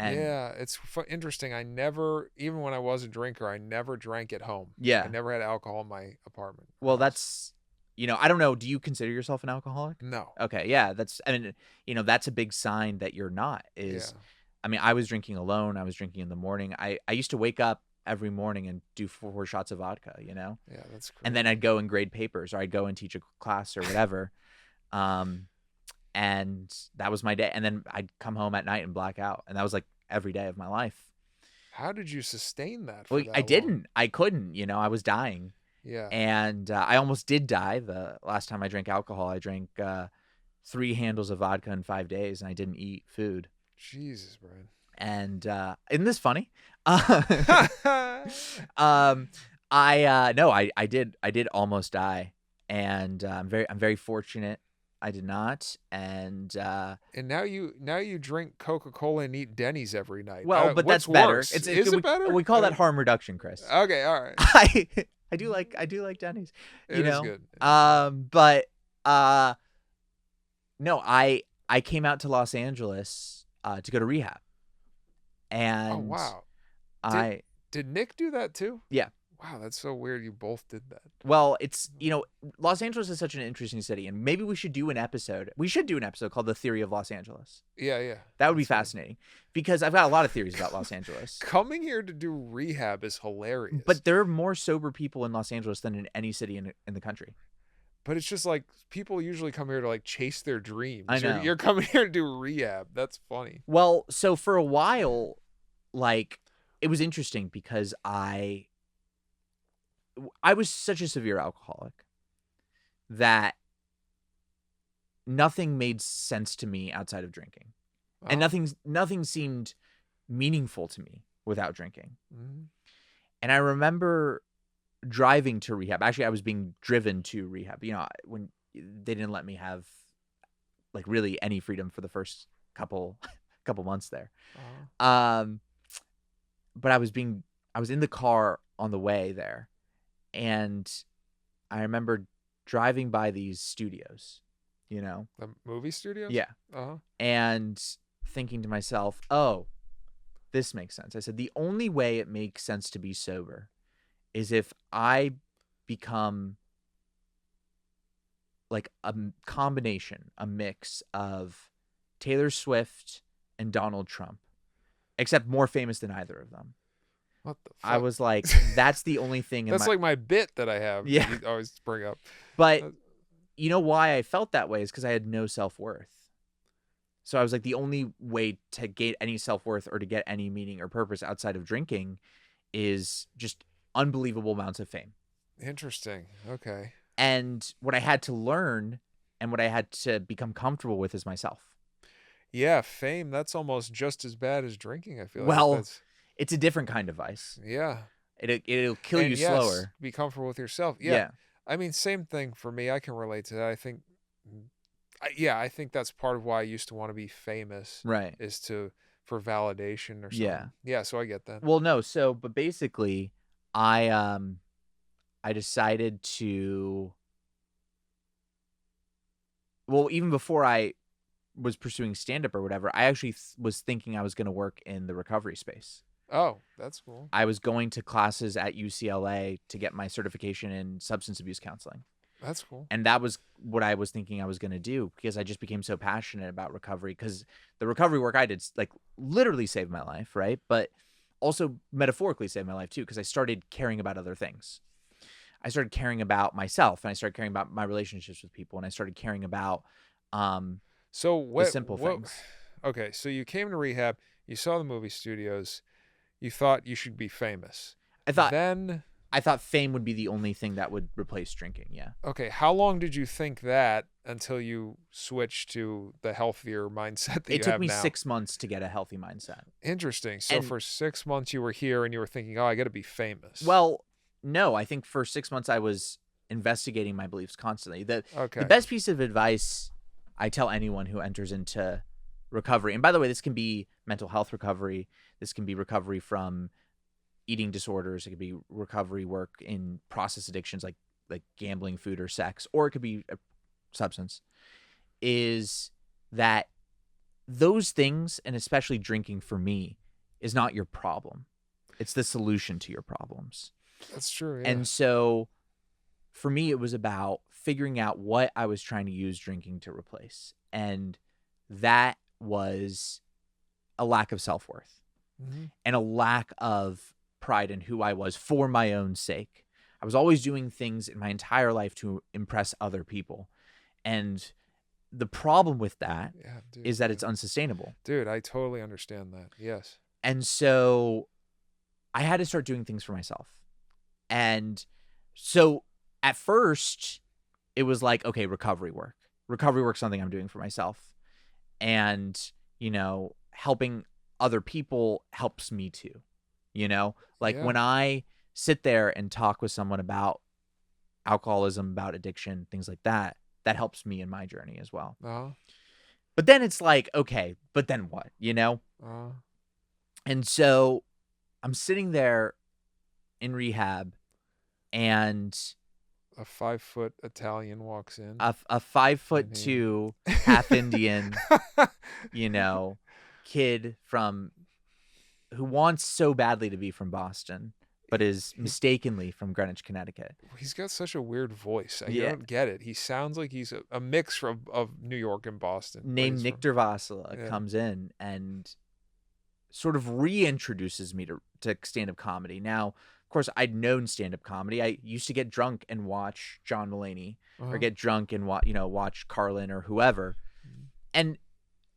And yeah, it's interesting. I never, even when I was a drinker, I never drank at home. Yeah. I never had alcohol in my apartment. Well, that's, I don't know. Do you consider yourself an alcoholic? No. Okay. Yeah. That's a big sign that you're not I was drinking alone. I was drinking in the morning. I used to wake up every morning and do 4 shots of vodka, Yeah, that's crazy. And then I'd go and grade papers, or I'd go and teach a class or whatever. And that was my day. And then I'd come home at night and black out. And that was like every day of my life. How did you sustain that? Well, I didn't. I couldn't. I was dying. Yeah. And I almost did die. The last time I drank alcohol, I drank 3 handles of vodka in 5 days, and I didn't eat food. Jesus, Brian. And isn't this funny? I did almost die, and I'm very fortunate I did not. And now you drink Coca-Cola and eat Denny's every night. Well, but that's better. Is it better? We call that harm reduction, Chris. Okay, all right. I do like Denny's. It is good. But no, I came out to Los Angeles to go to rehab. And oh wow. Did Nick do that too? Yeah. Wow, that's so weird. You both did that. Well, it's, Los Angeles is such an interesting city, and maybe we should do an episode. We should do an episode called The Theory of Los Angeles. Yeah. That would be fascinating, because I've got a lot of theories about Los Angeles. Coming here to do rehab is hilarious. But there are more sober people in Los Angeles than in any city in the country. But it's just like people usually come here to like chase their dreams. I know. You're coming here to do rehab. That's funny. Well, so for a while, like, it was interesting because I was such a severe alcoholic that nothing made sense to me outside of drinking. Oh. And nothing seemed meaningful to me without drinking. Mm-hmm. And I remember driving to rehab. Actually, I was being driven to rehab. When they didn't let me have like really any freedom for the first couple months there. Uh-huh. But I was in the car on the way there, and I remember driving by these studios, The movie studios? Yeah. Uh-huh. And thinking to myself, oh, this makes sense. I said, the only way it makes sense to be sober is if I become like a combination, a mix of Taylor Swift and Donald Trump, except more famous than either of them. What the fuck? I was like, that's the only thing. That's like my bit that I have. Yeah. You always bring up. But you know why I felt that way is because I had no self-worth. So I was like, the only way to get any self-worth or to get any meaning or purpose outside of drinking is just unbelievable amounts of fame. Interesting. Okay. And what I had to learn and what I had to become comfortable with is myself. Yeah, fame, that's almost just as bad as drinking, I feel like. Well, it's a different kind of vice. Yeah. It'll kill you slower. Be comfortable with yourself. Yeah. I mean, same thing for me. I can relate to that. I think I think that's part of why I used to want to be famous, Right. is for validation or Yeah. something. Yeah, so I get that. Well, no, so but basically I decided to, well, even before I was pursuing stand up or whatever, I actually was thinking I was going to work in the recovery space. Oh, that's cool. I was going to classes at UCLA to get my certification in substance abuse counseling. That's cool. And that was what I was thinking I was going to do, because I just became so passionate about recovery, because the recovery work I did, like, literally saved my life, right? But also metaphorically saved my life too, because I started caring about other things. I started caring about myself, and I started caring about my relationships with people, and I started caring about So the simple things. Okay, so you came to rehab, you saw the movie studios, you thought you should be famous. I thought Then I thought fame would be the only thing that would replace drinking. Yeah. okay, how long did you think that until you switched to the healthier mindset that you It took have me now? 6 months to get a healthy mindset. Interesting. So And for 6 months you were here and you were thinking, "Oh, I got to be famous." well, no, I think for 6 months I was investigating my beliefs constantly. The Okay. best piece of advice I tell anyone who enters into recovery, and by the way, this can be mental health recovery, this can be recovery from eating disorders, it could be recovery work in process addictions like gambling, food, or sex, or it could be a substance, is that those things, and especially drinking for me, is not your problem. It's the solution to your problems. That's true, yeah. And so for me, it was about figuring out what I was trying to use drinking to replace. And that was a lack of self-worth and a lack of pride in who I was for my own sake. I was always doing things in my entire life to impress other people. And the problem with that is that it's unsustainable. Dude, I totally understand that. Yes. And so I had to start doing things for myself. And so at first it was like, okay, recovery work. Recovery work's something I'm doing for myself. And, you know, helping other people helps me too. You know, like when I sit there and talk with someone about alcoholism, about addiction, things like that, that helps me in my journey as well. But then it's like, okay, but then what, you know? And so I'm sitting there in rehab, and a 5-foot Italian walks in. A 5'2" half Indian, you know, kid who wants so badly to be from Boston, but is mistakenly from Greenwich, Connecticut. He's got such a weird voice. I don't get it. He sounds like he's a mix of New York and Boston. Named Nick Dervasila comes in and sort of reintroduces me to stand-up comedy. Now, of course, I'd known stand-up comedy. I used to get drunk and watch John Mulaney or get drunk and watch Carlin or whoever, and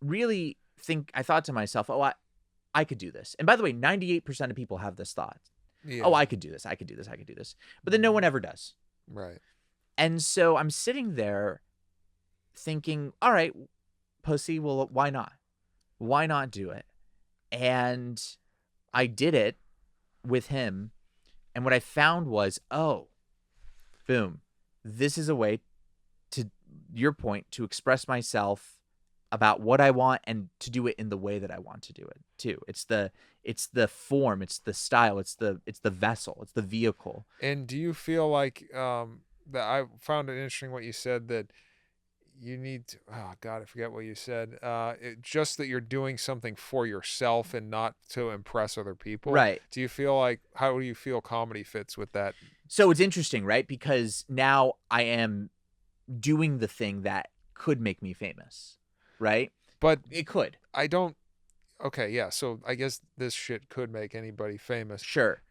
really I thought to myself, oh, I could do this. And by the way, 98% of people have this thought. Oh, I could do this. I could do this. I could do this. But then no one ever does. Right. And so I'm sitting there thinking, all right, pussy, well, why not? Why not do it? And I did it with him. And what I found was, oh, boom, this is a way, to your point, to express myself about what I want and to do it in the way that I want to do it too. It's the form, it's the style, it's the vessel, it's the vehicle. And do you feel like that? I found it interesting what you said, that you need to, oh God, I forget what you said. Just that you're doing something for yourself and not to impress other people. Right. Do you feel like, how do you feel comedy fits with that? So it's interesting, right? Because now I am doing the thing that could make me famous, right? But it could. Okay, yeah. So I guess this shit could make anybody famous. Sure.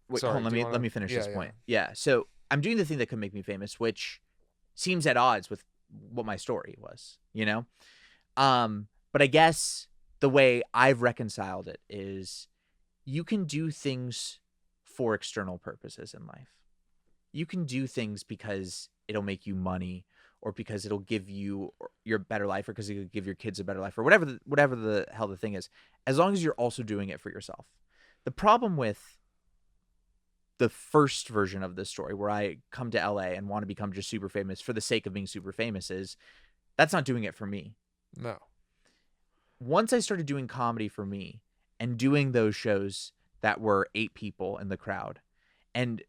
Wait, Sorry, hold on, let me finish this point. Yeah. So I'm doing the thing that could make me famous, which seems at odds with what my story was, you know? But I guess the way I've reconciled it is, you can do things for external purposes in life. You can do things because it'll make you money, or because it'll give you your better life, or because it'll give your kids a better life, or whatever the hell the thing is, as long as you're also doing it for yourself. The problem with the first version of this story, where I come to LA and want to become just super famous for the sake of being super famous, is That's not doing it for me. No. Once I started doing comedy for me and doing those shows that were 8 people in the crowd and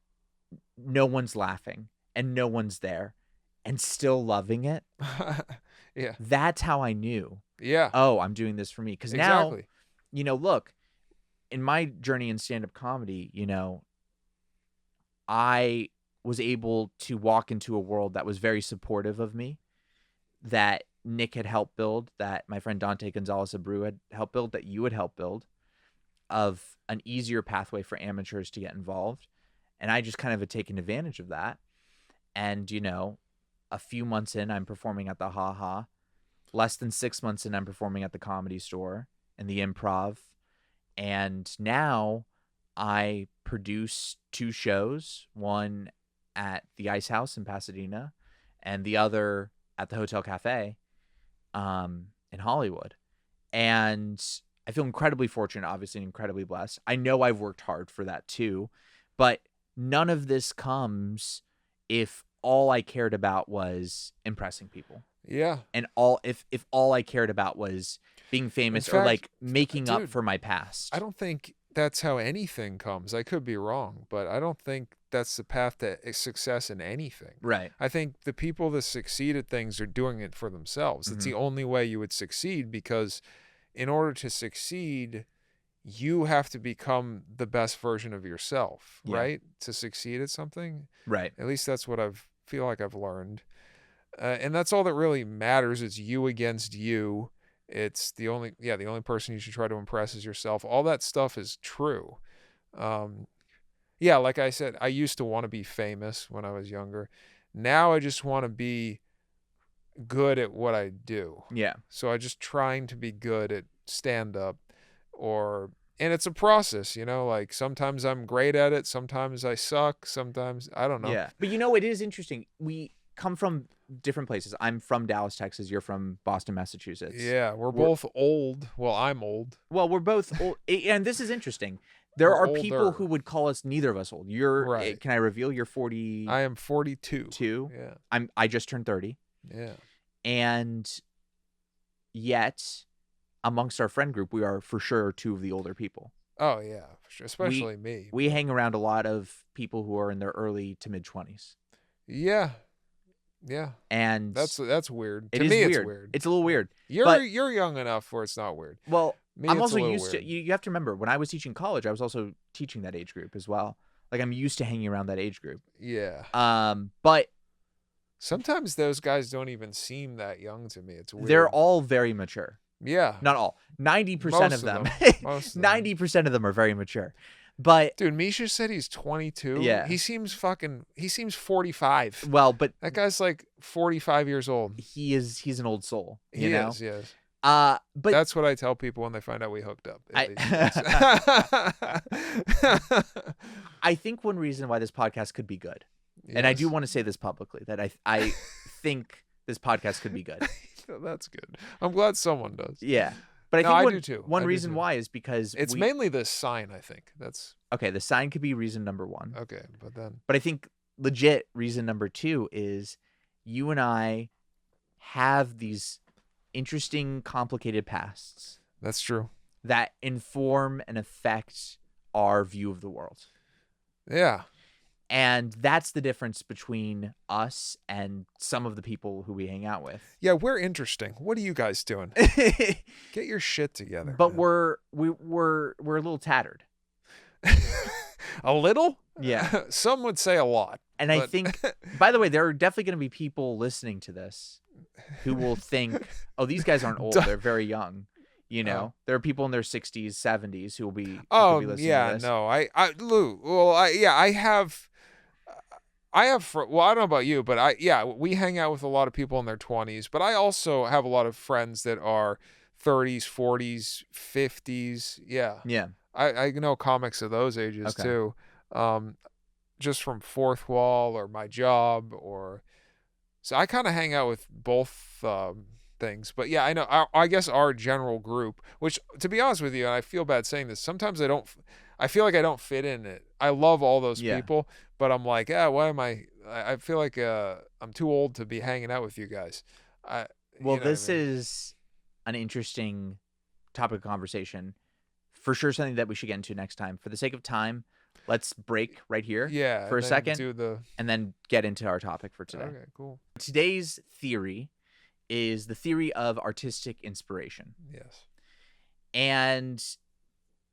no one's laughing and no one's there and still loving it. Yeah. That's how I knew. Yeah. Oh, I'm doing this for me. Because exactly. now, look, in my journey in stand-up comedy, I was able to walk into a world that was very supportive of me, that Nick had helped build, that my friend Dante Gonzalez Abreu had helped build, that you had helped build, of an easier pathway for amateurs to get involved. And I just kind of had taken advantage of that. And, a few months in, I'm performing at the Ha Ha. Less than 6 months in, I'm performing at the Comedy Store and the Improv. And now I produce 2 shows, one at the Ice House in Pasadena and the other at the Hotel Cafe in Hollywood. And I feel incredibly fortunate, obviously, and incredibly blessed. I know I've worked hard for that too, but none of this comes if all I cared about was impressing people. Yeah. And if all I cared about was being famous, or like making up for my past. I don't think that's how anything comes. I could be wrong, but I don't think that's the path to success in anything. Right. I think the people that succeed at things are doing it for themselves. It's the only way you would succeed, because in order to succeed, you have to become the best version of yourself, right? To succeed at something. Right. At least that's what feel like I've learned. And that's all that really matters. It's you against you. It's the only person you should try to impress is yourself. All that stuff is true. Like I said, I used to want to be famous when I was younger. Now I just want to be good at what I do. Yeah. So I just trying to be good at stand-up, and it's a process, like sometimes I'm great at it, sometimes I suck, sometimes I don't know. Yeah. But it is interesting. We come from different places. I'm from Dallas, Texas. You're from Boston, Massachusetts. Yeah, we're both old. Well, I'm old. Well, we're both old. And this is interesting. There are people who would call us neither of us old. You're right. Can I reveal you're 40? I am 42. Yeah. I just turned 30. Yeah. And yet, amongst our friend group, we are for sure 2 of the older people. Oh yeah, for sure. Especially me. We hang around a lot of people who are in their early to mid 20s. Yeah. Yeah. And that's weird. To me, it's weird. It's a little weird. You're young enough where it's not weird. Well, I'm also used to. You have to remember, when I was teaching college, I was also teaching that age group as well. Like, I'm used to hanging around that age group. Yeah. But sometimes those guys don't even seem that young to me. It's weird. They're all very mature. Yeah. Not all. 90% of them. 90% of them are very mature. But dude, Misha said he's 22. Yeah. He seems 45. Well, but that guy's like 45 years old. He's an old soul. You know? Yes. But that's what I tell people when they find out we hooked up. I think one reason why this podcast could be good, and I do want to say this publicly, that I think this podcast could be good. That's good. I'm glad someone does. Yeah. But I think do too. One reason why is because it's mainly the sign, I think. That's okay. The sign could be reason number 1. Okay, but I think legit reason number 2 is you and I have these interesting, complicated pasts. That's true. That inform and affect our view of the world. Yeah. And that's the difference between us and some of the people who we hang out with. Yeah, we're interesting. What are you guys doing? Get your shit together. But man. we're a little tattered. A little? Yeah. Some would say a lot. And I think, by the way, there are definitely going to be people listening to this who will think, oh, these guys aren't old. They're very young. There are people in their 60s, 70s who will be listening to this. No. I have well, I don't know about you, but we hang out with a lot of people in their 20s, but I also have a lot of friends that are 30s, 40s, 50s. Yeah. Yeah. I know comics of those ages too. Just from Fourth Wall or my job, so I kind of hang out with both things. But yeah, I know. I guess our general group, which, to be honest with you, and I feel bad saying this, sometimes I feel like I don't fit in it. I love all those people, but I'm like, why am I feel like I'm too old to be hanging out with you guys. Well, You know what this I mean? is an interesting topic of conversation. For sure, something that we should get into next time. For the sake of time, let's break right here Yeah, for and a then second do the. and then get into our topic for today. Okay, cool. Today's theory is the theory of artistic inspiration. Yes. And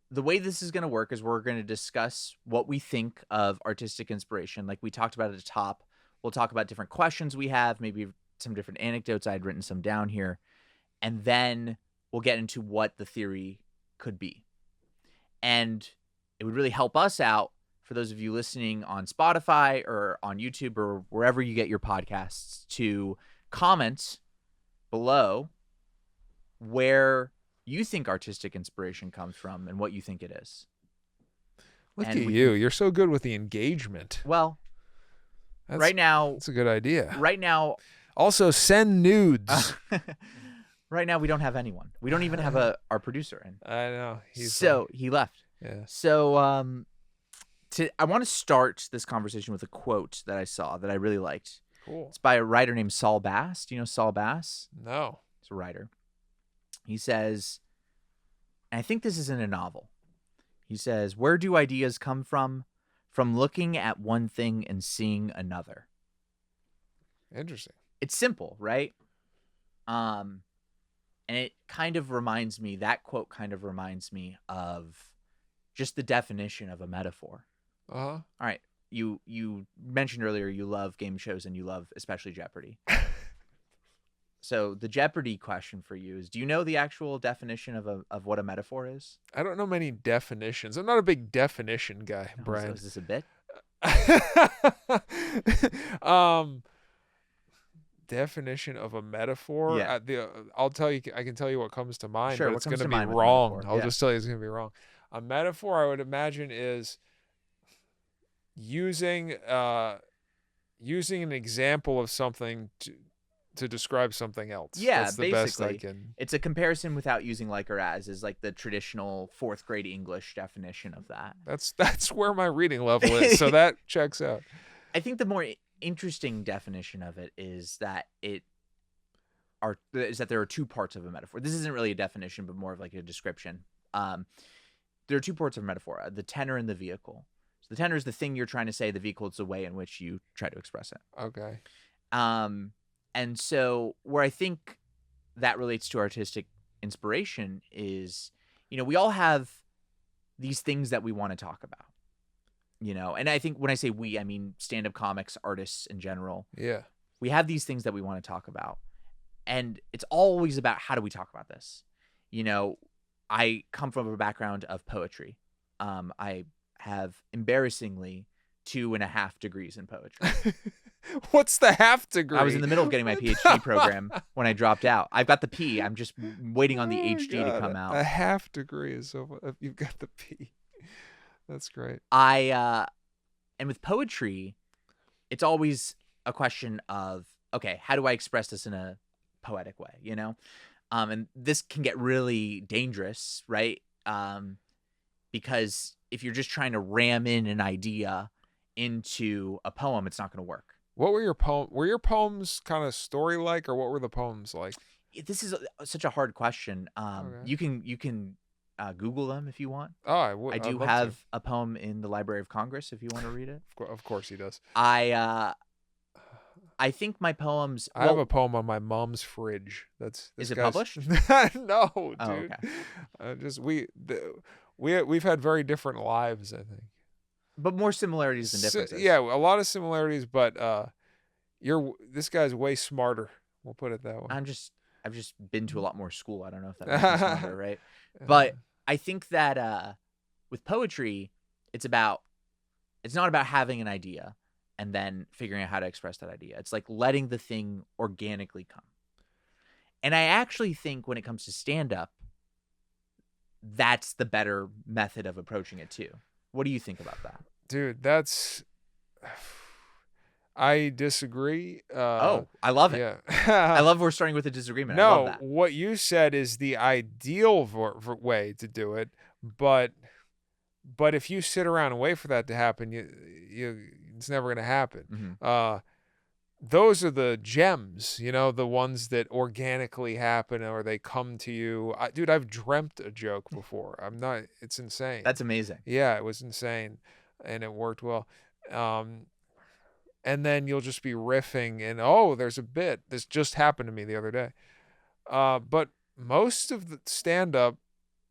the way this is going to work is we're going to discuss what we think of artistic inspiration. Like we talked about at the top, we'll talk about different questions we have, maybe some different anecdotes. I had written some down here. And then we'll get into what the theory could be. And it would really help us out for those of you listening on Spotify or on YouTube or wherever you get your podcasts to comment below where you think artistic inspiration comes from and what you think it is. Look And at we you. can- You're so good with the engagement. Well, That's, right now, that's a good idea. right now, Also, send nudes. right now we don't have anyone. We don't even have our producer in. I know. He left. Yeah. So I want to start this conversation with a quote that I saw that I really liked. Cool. It's by a writer named Saul Bass. Do you know Saul Bass? No. He's a writer. He says, and I think this is in a novel. He says, "Where do ideas come from? From looking at one thing and seeing another." Interesting. It's simple, right? And it kind of reminds me, that quote kind of reminds me of just the definition of a metaphor. Uh-huh. All right. You mentioned earlier you love game shows and you love especially Jeopardy. So the Jeopardy question for you is, do you know the actual definition of what a metaphor is? I don't know many definitions. I'm not a big definition guy, Oh, Brian. so is this a bit? Definition of a metaphor. Yeah. I'll tell you. I can tell you what comes to mind, Sure, but what it's comes going to to be mind with a wrong. metaphor? I'll Yeah. just tell you it's going to be wrong. A metaphor, I would imagine, is using an example of something to describe something else. Yeah, That's the best I basically. can. It's a comparison without using like or as is like the traditional 4th grade English definition of that. That's where my reading level is. So that checks out. I think the more interesting definition of it is that there are 2 parts of a metaphor. This isn't really a definition, but more of like a description. There are 2 parts of a metaphor: the tenor and the vehicle. So the tenor is the thing you're trying to say. The vehicle is the way in which you try to express it. Okay. And so where I think that relates to artistic inspiration is, we all have these things that we want to talk about, and I think when I say we, I mean stand-up comics, artists in general. Yeah. We have these things that we want to talk about, and it's always about how do we talk about this? I come from a background of poetry. I have embarrassingly 2.5 degrees in poetry. What's the half degree? I was in the middle of getting my PhD program when I dropped out. I've got the P. I'm just waiting on the HD to come out. A half degree is so. You've got the P. That's great. And with poetry, it's always a question of, okay, how do I express this in a poetic way? And this can get really dangerous, right? Because if you're just trying to ram in an idea into a poem, it's not going to work. What were your poems? Were your poems kind of story-like, or what were the poems like? This is such a hard question. Okay. You can Google them if you want. Oh, I would. I do have a poem in the Library of Congress if you want to read it. Of course he does. I think my poems. I have a poem on my mom's fridge. Is it published? No, dude. Oh, okay. We've had very different lives, I think. But more similarities than differences. Yeah, a lot of similarities, but this guy's way smarter. We'll put it that way. I've just been to a lot more school. I don't know if that makes me smarter, right? But I think that with poetry, it's not about having an idea and then figuring out how to express that idea. It's like letting the thing organically come. And I actually think when it comes to stand-up, that's the better method of approaching it too. What do you think about that? Dude, I disagree. I love it. Yeah. I love we're starting with a disagreement. I love that. What you said is the ideal way to do it, but if you sit around and wait for that to happen, it's never going to happen. Mm-hmm. those are the gems, the ones that organically happen or they come to you. Dude, I've dreamt a joke before. It's insane. That's amazing. Yeah, it was insane and it worked well. And then you'll just be riffing and, oh, there's a bit. This just happened to me the other day. But most of the stand-up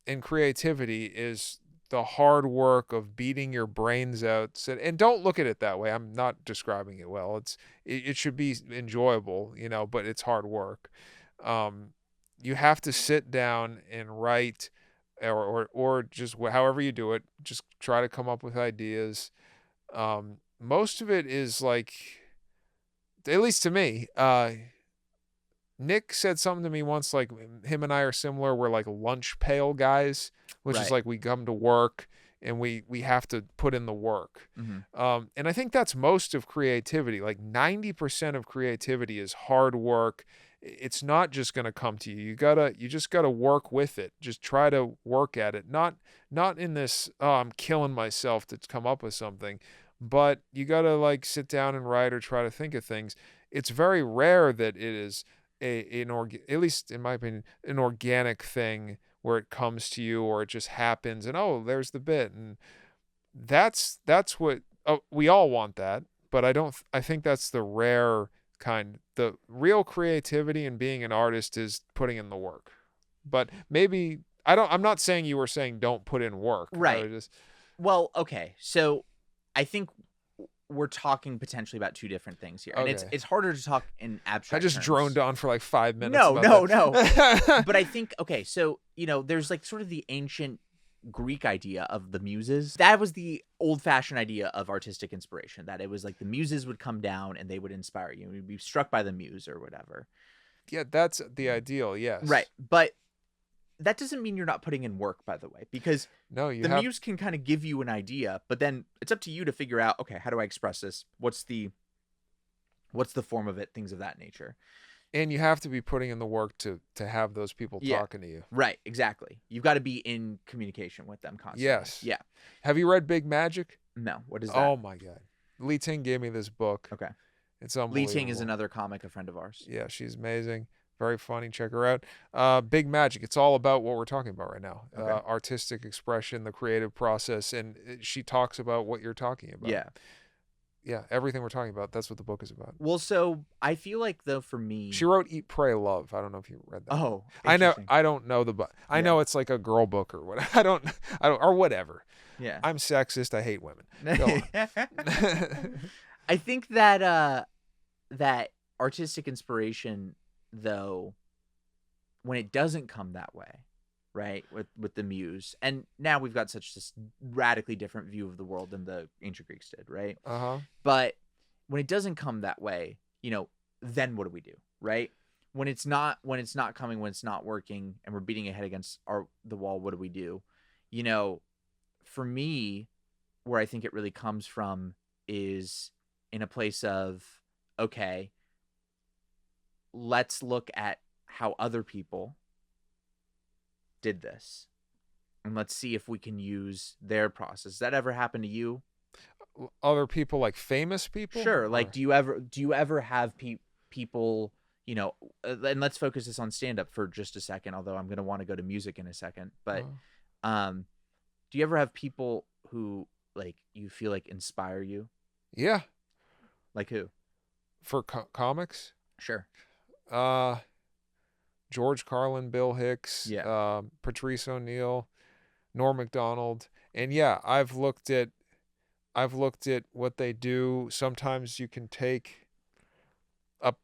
and creativity is the hard work of beating your brains out. And don't look at it that way. I'm not describing it well. It should be enjoyable, but it's hard work. You have to sit down and write or just however you do it, just try to come up with ideas. Most of it is like, at least to me, Nick said something to me once, like him and I are similar. We're like lunch pail guys, which is like we come to work and we have to put in the work. Mm-hmm. And I think that's most of creativity. Like 90% of creativity is hard work. It's not just going to come to you. You just gotta work with it. Just try to work at it. Not in this, oh, I'm killing myself to come up with something, but you gotta like sit down and write or try to think of things. It's very rare that it is at least in my opinion, an organic thing where it comes to you or it just happens and, oh, there's the bit. And that's what we all want that, but I think that's the rare kind. The real creativity and being an artist is putting in the work. But maybe I'm not saying you were saying don't put in work. Right. Well, okay. So I think we're talking potentially about two different things here. And it's harder to talk in abstract terms. Droned on for like 5 minutes. No. But I think, okay, so, there's like sort of the ancient Greek idea of the muses. That was the old-fashioned idea of artistic inspiration, that it was like the muses would come down and they would inspire you. You'd be struck by the muse or whatever. Yeah, that's the ideal, yes. Right. But that doesn't mean you're not putting in work, by the way, because the muse can kind of give you an idea, but then it's up to you to figure out, okay, how do I express this? What's the form of it? Things of that nature. And you have to be putting in the work to have those people talking to you. Right, exactly. You've got to be in communication with them constantly. Yes. Yeah. Have you read Big Magic? No. What is that? Oh my God. Li Ting gave me this book. Okay. It's unbelievable. Li Ting is another comic, a friend of ours. Yeah, she's amazing. Very funny. Check her out. Big Magic. It's all about what we're talking about right now. Okay. Artistic expression, the creative process. And she talks about what you're talking about. Yeah. Yeah. Everything we're talking about. That's what the book is about. Well, so I feel like, though, for me, she wrote Eat, Pray, Love. I don't know if you read that. Oh, I know. I don't know the book. I know it's like a girl book or what. I don't, or whatever. Yeah. I'm sexist. I hate women. I think that, that artistic inspiration, though, when it doesn't come that way, right, with the muse, and now we've got such this radically different view of the world than the ancient Greeks did, right? But when it doesn't come that way, then what do we do, right? When it's not coming, when it's not working, and we're beating a head against the wall, what do we do? For me, where I think it really comes from is in a place of, okay, let's look at how other people did this and let's see if we can use their process. Does that ever happen to you? Other people, like famous people? Sure. Like, do you ever have people, and let's focus this on stand-up for just a second, although I'm going to want to go to music in a second, but do you ever have people who, like, you feel like inspire you? Yeah. Like who? For comics? Sure. George Carlin, Bill Hicks, Patrice O'Neill, Norm Macdonald. And yeah, I've looked at what they do. Sometimes you can take a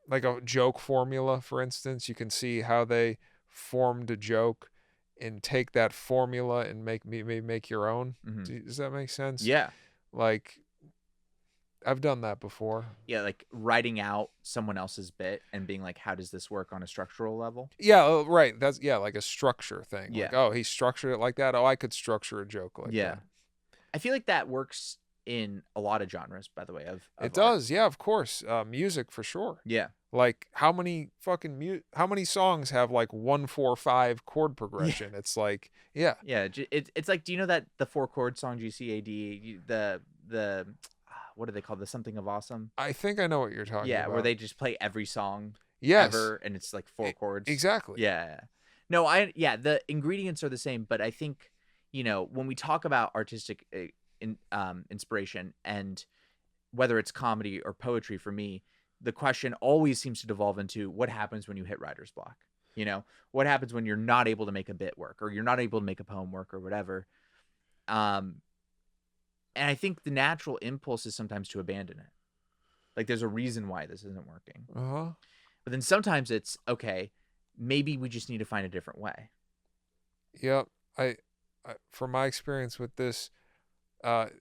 like a joke formula, for instance. You can see how they formed a joke and take that formula and make your own. Mm-hmm. Does that make sense? Yeah. Like, I've done that before. Yeah, like writing out someone else's bit and being like, how does this work on a structural level? Yeah, right. That's like a structure thing. Yeah. Like, oh, he structured it like that. Oh, I could structure a joke like that. Yeah. I feel like that works in a lot of genres, by the way. Of it does. Yeah, of course. Music for sure. Yeah. Like, how many songs have like 1-4-5 chord progression? Yeah. It's like, yeah. Yeah. It's like, do you know that the 4-chord song GCAD, the what do they call this? Something of Awesome? I think I know what you're talking about. Yeah, where they just play every song Yes. ever, and it's like 4 chords. Exactly. Yeah. No, the ingredients are the same, but I think, when we talk about artistic inspiration, and whether it's comedy or poetry, for me, the question always seems to devolve into what happens when you hit writer's block. What happens when you're not able to make a bit work, or you're not able to make a poem work, or whatever. And I think the natural impulse is sometimes to abandon it. Like, there's a reason why this isn't working. But then sometimes it's, okay, maybe we just need to find a different way. Yep. I from my experience with this,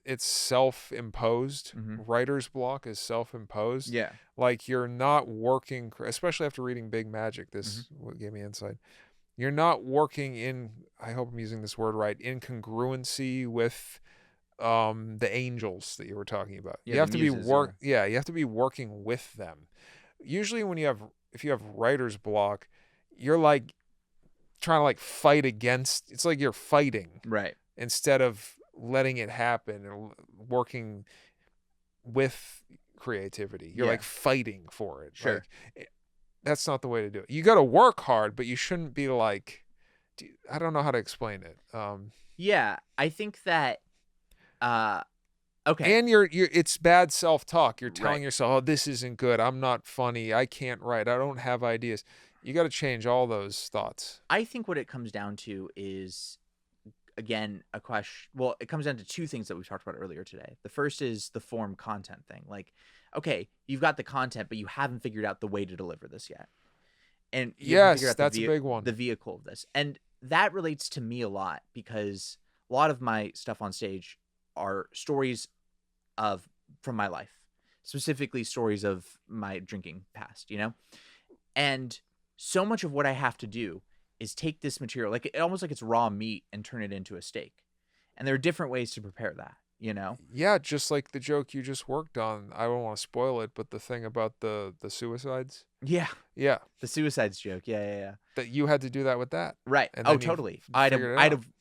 it's self-imposed. Writer's block is self-imposed. Yeah. Like, you're not working, especially after reading Big Magic. This what gave me insight. You're not working in, I hope I'm using this word right, incongruency with the angels that you were talking about. Yeah, you have to be you have to be working with them. Usually if you have writer's block, you're like trying to like fight against, it's like you're fighting. Right. Instead of letting it happen and working with creativity. You're like fighting for it. Sure. Like, that's not the way to do it. You got to work hard, but you shouldn't be like, I don't know how to explain it. Yeah, I think that, okay. And it's bad self-talk. You're telling yourself, oh, this isn't good. I'm not funny. I can't write. I don't have ideas. You got to change all those thoughts. I think what it comes down to is, again, a question. Well, it comes down to two things that we talked about earlier today. The first is the form content thing. Like, okay, you've got the content, but you haven't figured out the way to deliver this yet. And yes, that's a big one. The vehicle of this. And that relates to me a lot, because a lot of my stuff on stage are stories from my life, specifically stories of my drinking past, and so much of what I have to do is take this material, like almost like it's raw meat, and turn it into a steak. And there are different ways to prepare that, Yeah, just like the joke you just worked on. I don't want to spoil it, but the thing about the suicides. Yeah. Yeah. The suicides joke. Yeah. That you had to do that with that. Right. And Oh, totally. I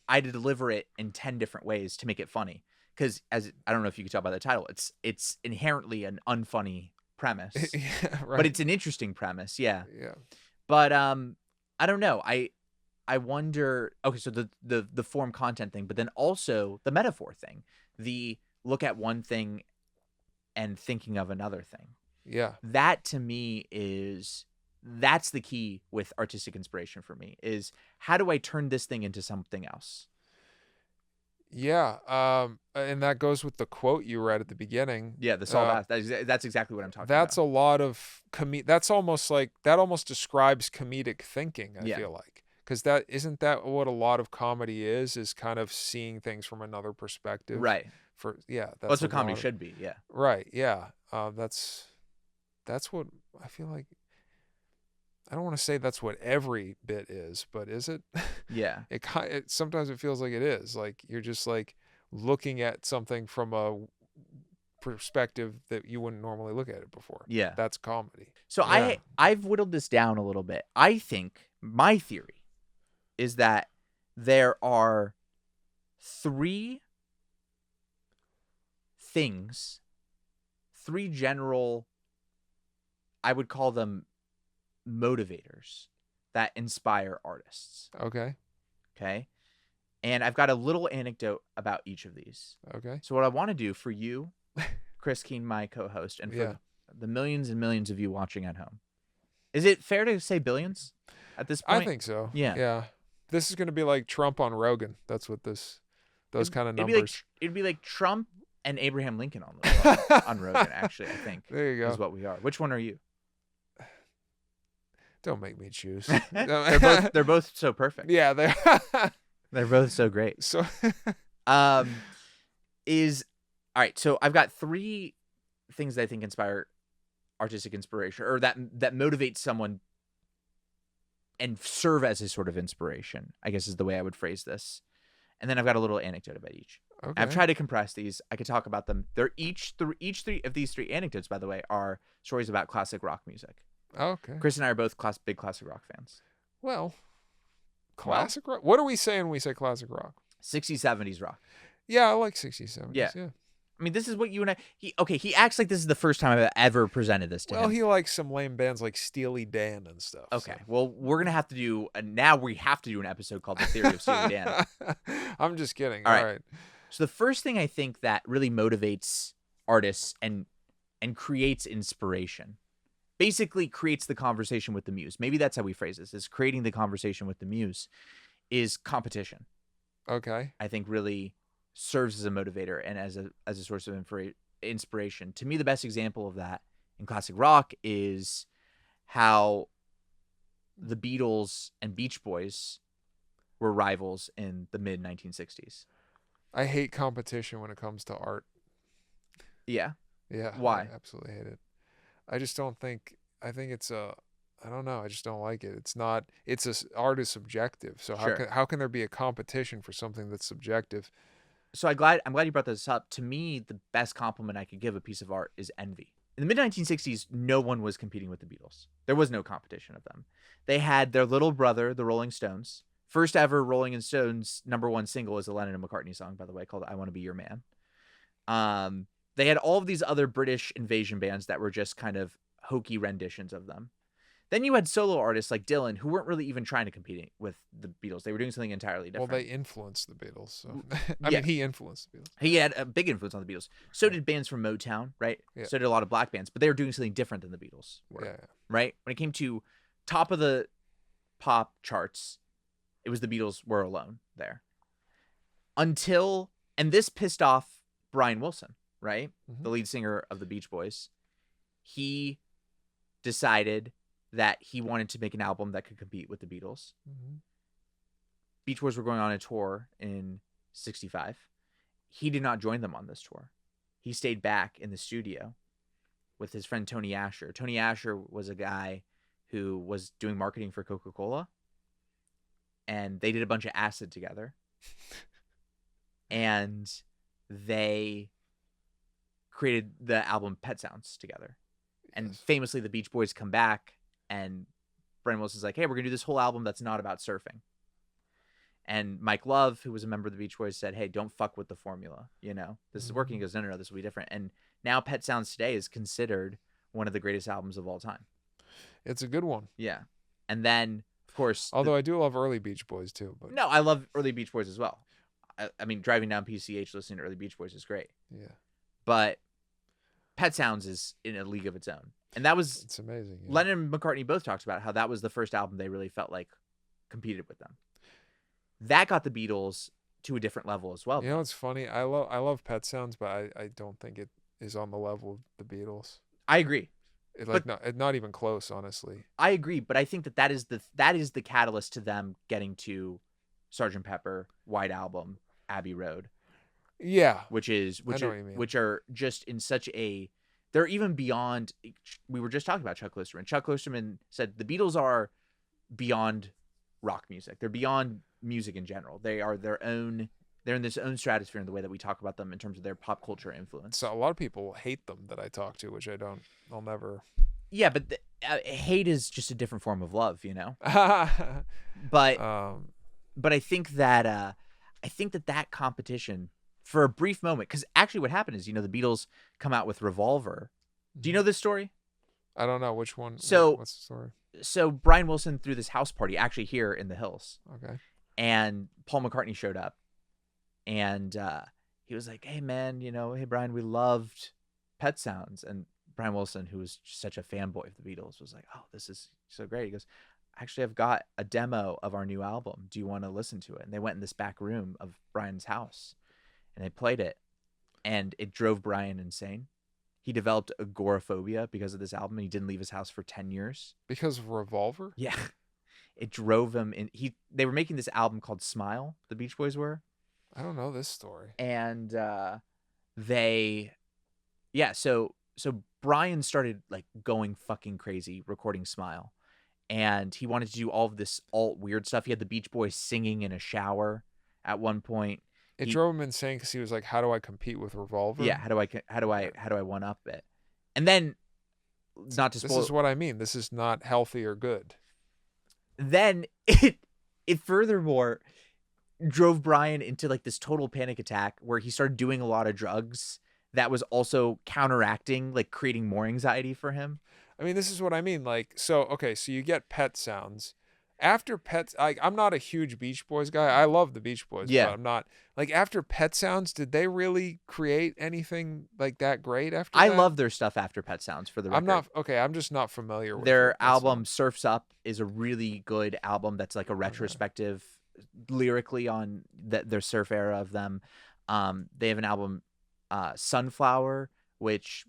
had to deliver it in 10 different ways to make it funny. Because, as I don't know if you can tell by the title, it's inherently an unfunny premise. Yeah, right. But it's an interesting premise. Yeah. Yeah. But I don't know. I wonder. Okay, so the form content thing, but then also the metaphor thing. The look at one thing and thinking of another thing. Yeah. That to me that's the key with artistic inspiration for me, is how do I turn this thing into something else? Yeah. And that goes with the quote you read at the beginning. Yeah, the Saul that's exactly what I'm talking that's about. That's a lot of that's almost like, that almost describes comedic thinking, I feel like. Because isn't that what a lot of comedy is kind of seeing things from another perspective. Right. That's what comedy should be. Yeah. Right. Yeah. That's what I feel like. I don't want to say that's what every bit is, but is it? Yeah. It sometimes it feels like it is. Like, you're just like looking at something from a perspective that you wouldn't normally look at it before. Yeah. That's comedy. So yeah. I've whittled this down a little bit. I think my theory is that there are 3 things, 3 general, I would call them motivators, that inspire artists. Okay. And I've got a little anecdote about each of these. Okay. So what I want to do for you, Chris Keene, my co-host, and for the millions and millions of you watching at home, is it fair to say billions at this point? I think so. Yeah. Yeah. This is going to be like Trump on Rogan. That's what those kind of numbers. It'd be like Trump and Abraham Lincoln on Rogan, actually, I think. There you go. Is what we are. Which one are you? Don't make me choose. They're both so perfect. Yeah, they're both so great. So all right, so I've got 3 things that I think inspire artistic inspiration, or that motivate someone and serve as a sort of inspiration, I guess is the way I would phrase this. And then I've got a little anecdote about each. Okay. I've tried to compress these. I could talk about them. They're each 3 of these 3 anecdotes, by the way, are stories about classic rock music. Okay. Chris and I are both big classic rock fans. Well, classic rock. What are we saying when we say classic rock? 60s, 70s rock. Yeah, I like 60s, 70s. Yeah. I mean, this is what you and I. He acts like this is the first time I've ever presented this to him. Well, he likes some lame bands like Steely Dan and stuff. Okay, so. well, we're gonna have to do. Now we have to do an episode called "The Theory of Steely Dan." I'm just kidding. All All right. right. So the first thing I think that really motivates artists and creates inspiration, basically creates the conversation with the muse. Maybe that's how we phrase this: is creating the conversation with the muse, is competition. Okay. I think really serves as a motivator and as a source of inspiration. To me, the best example of that in classic rock is how the Beatles and Beach Boys were rivals in the mid 1960s. I hate competition when it comes to art. Yeah. Yeah. Why? I absolutely hate it. I just don't think. I think it's a. I don't know. I just don't like it. It's not. Art is subjective. So how can there be a competition for something that's subjective? So I'm glad you brought this up. To me, the best compliment I could give a piece of art is envy. In the mid 1960s, no one was competing with the Beatles. There was no competition of them. They had their little brother, the Rolling Stones. First ever Rolling Stones #1 single is a Lennon and McCartney song, by the way, called "I Want to Be Your Man." They had all of these other British invasion bands that were just kind of hokey renditions of them. Then you had solo artists like Dylan, who weren't really even trying to compete with the Beatles. They were doing something entirely different. Well, they influenced the Beatles. So I mean, he influenced the Beatles. He had a big influence on the Beatles. So did bands from Motown, right? Yeah. So did a lot of black bands, but they were doing something different than the Beatles were, Yeah. right? When it came to top of the pop charts, it was the Beatles were alone there. And this pissed off Brian Wilson, right? Mm-hmm. The lead singer of the Beach Boys. He decided that he wanted to make an album that could compete with the Beatles. Mm-hmm. Beach Boys were going on a tour in 65. He did not join them on this tour. He stayed back in the studio with his friend Tony Asher. Tony Asher was a guy who was doing marketing for Coca-Cola, and they did a bunch of acid together. And they created the album Pet Sounds together. And famously, the Beach Boys come back, and Brian Wilson's like, hey, we're going to do this whole album that's not about surfing. And Mike Love, who was a member of the Beach Boys, said, hey, don't fuck with the formula. You know, this is working. He goes, no, this will be different. And now Pet Sounds Today is considered one of the greatest albums of all time. It's a good one. Yeah. And then, of course. Although I do love early Beach Boys, too. But no, I love early Beach Boys as well. I mean, driving down PCH listening to early Beach Boys is great. Yeah. But Pet Sounds is in a league of its own. And that was. It's amazing. Yeah. Lennon and McCartney both talked about how that was the first album they really felt like competed with them. That got the Beatles to a different level as well. You know, it's funny. I love Pet Sounds, but I don't think it is on the level of the Beatles. I agree. Not even close, honestly. I agree, but I think that is the catalyst to them getting to Sgt. Pepper, White Album, Abbey Road. Yeah. Which are just in such a, they're even beyond. We were just talking about Chuck Klosterman. Chuck Klosterman said the Beatles are beyond rock music. They're beyond music in general. They are their own. They're in this own stratosphere in the way that we talk about them in terms of their pop culture influence. So a lot of people hate them that I talk to, which I'll never. Yeah, but hate is just a different form of love, you know. But I think that that competition for a brief moment, because actually what happened is, you know, the Beatles come out with Revolver. Do you know this story? I don't know which one. So what's the story? So Brian Wilson threw this house party actually here in the hills. Okay. And Paul McCartney showed up, and he was like, "Hey man, you know, hey Brian, we loved Pet Sounds." And Brian Wilson, who was such a fanboy of the Beatles, was like, "Oh, this is so great." He goes, "Actually, I've got a demo of our new album. Do you want to listen to it?" And they went in this back room of Brian's house, and they played it, and it drove Brian insane. He developed agoraphobia because of this album, and he didn't leave his house for 10 years. Because of Revolver? Yeah. It drove him in. They were making this album called Smile, the Beach Boys were. I don't know this story. And so Brian started like going fucking crazy recording Smile. And he wanted to do all of this alt weird stuff. He had the Beach Boys singing in a shower at one point. It drove him insane because he was like, "How do I compete with Revolver?" Yeah, how do I one up it? And then, not to spoil. This is what I mean. This is not healthy or good. Then it furthermore drove Brian into like this total panic attack where he started doing a lot of drugs that was also counteracting, like creating more anxiety for him. I mean, this is what I mean. Like, so you get Pet Sounds. After Pet, I'm not a huge Beach Boys guy. I love the Beach Boys, Yeah. but I'm not like after Pet Sounds. Did they really create anything like that great after I that? love their stuff after Pet Sounds. For the record, I'm not okay. I'm just not familiar with their it. album Surfs Up is a really good album. That's like a retrospective lyrically on their surf era of them. They have an album, Sunflower, which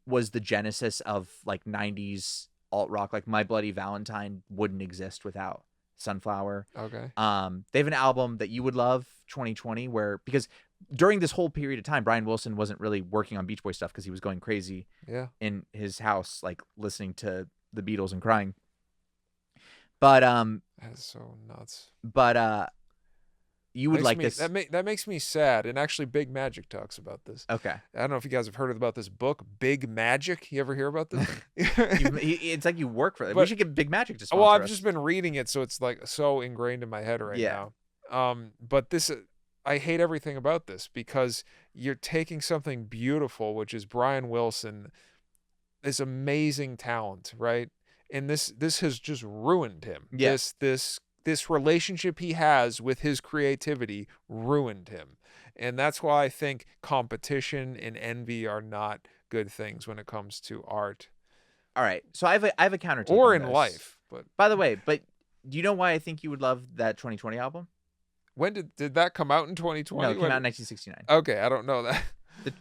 was the genesis of like 90s alt rock. Like My Bloody Valentine wouldn't exist without Sunflower. Okay. They have an album that you would love, 2020, where, because during this whole period of time, Brian Wilson wasn't really working on Beach Boy stuff because he was going crazy in his house, like listening to the Beatles and crying. But that's so nuts. But you would like this. That makes me sad. And actually, Big Magic talks about this. Okay. I don't know if you guys have heard about this book, Big Magic. You ever hear about this? It's like you work for it. We should get Big Magic to sponsor Well, I've us. just been reading it, so it's like so ingrained in my head right now. But this, I hate everything about this because you're taking something beautiful, which is Brian Wilson, this amazing talent, right? And this has just ruined him. Yeah. This relationship he has with his creativity ruined him. And that's why I think competition and envy are not good things when it comes to art. All right. So I have a counter take or on in this. life. But by the way, do you know why I think you would love that 2020 album? When did that come out in 2020? No, it came out in 1969. Okay, I don't know that.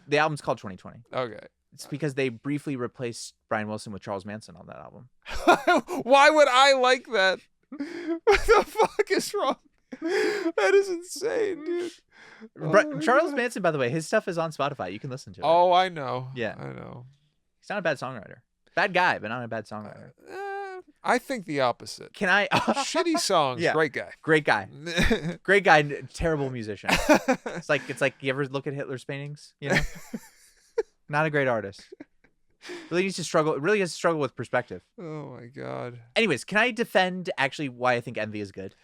The album's called 2020. Okay. It's because they briefly replaced Brian Wilson with Charles Manson on that album. Why would I like that? What the fuck is wrong? That is insane, dude. Charles Manson, by the way, his stuff is on Spotify. You can listen to it. Oh, I know. Yeah. I know. He's not a bad songwriter. Bad guy, but not a bad songwriter. I think the opposite. Can I? Shitty songs. Yeah. Great guy. Great guy. Great guy. Terrible musician. It's like you ever look at Hitler's paintings? You know, not a great artist. Really needs to struggle. Really has to struggle with perspective. Oh my god. Anyways, can I defend actually why I think envy is good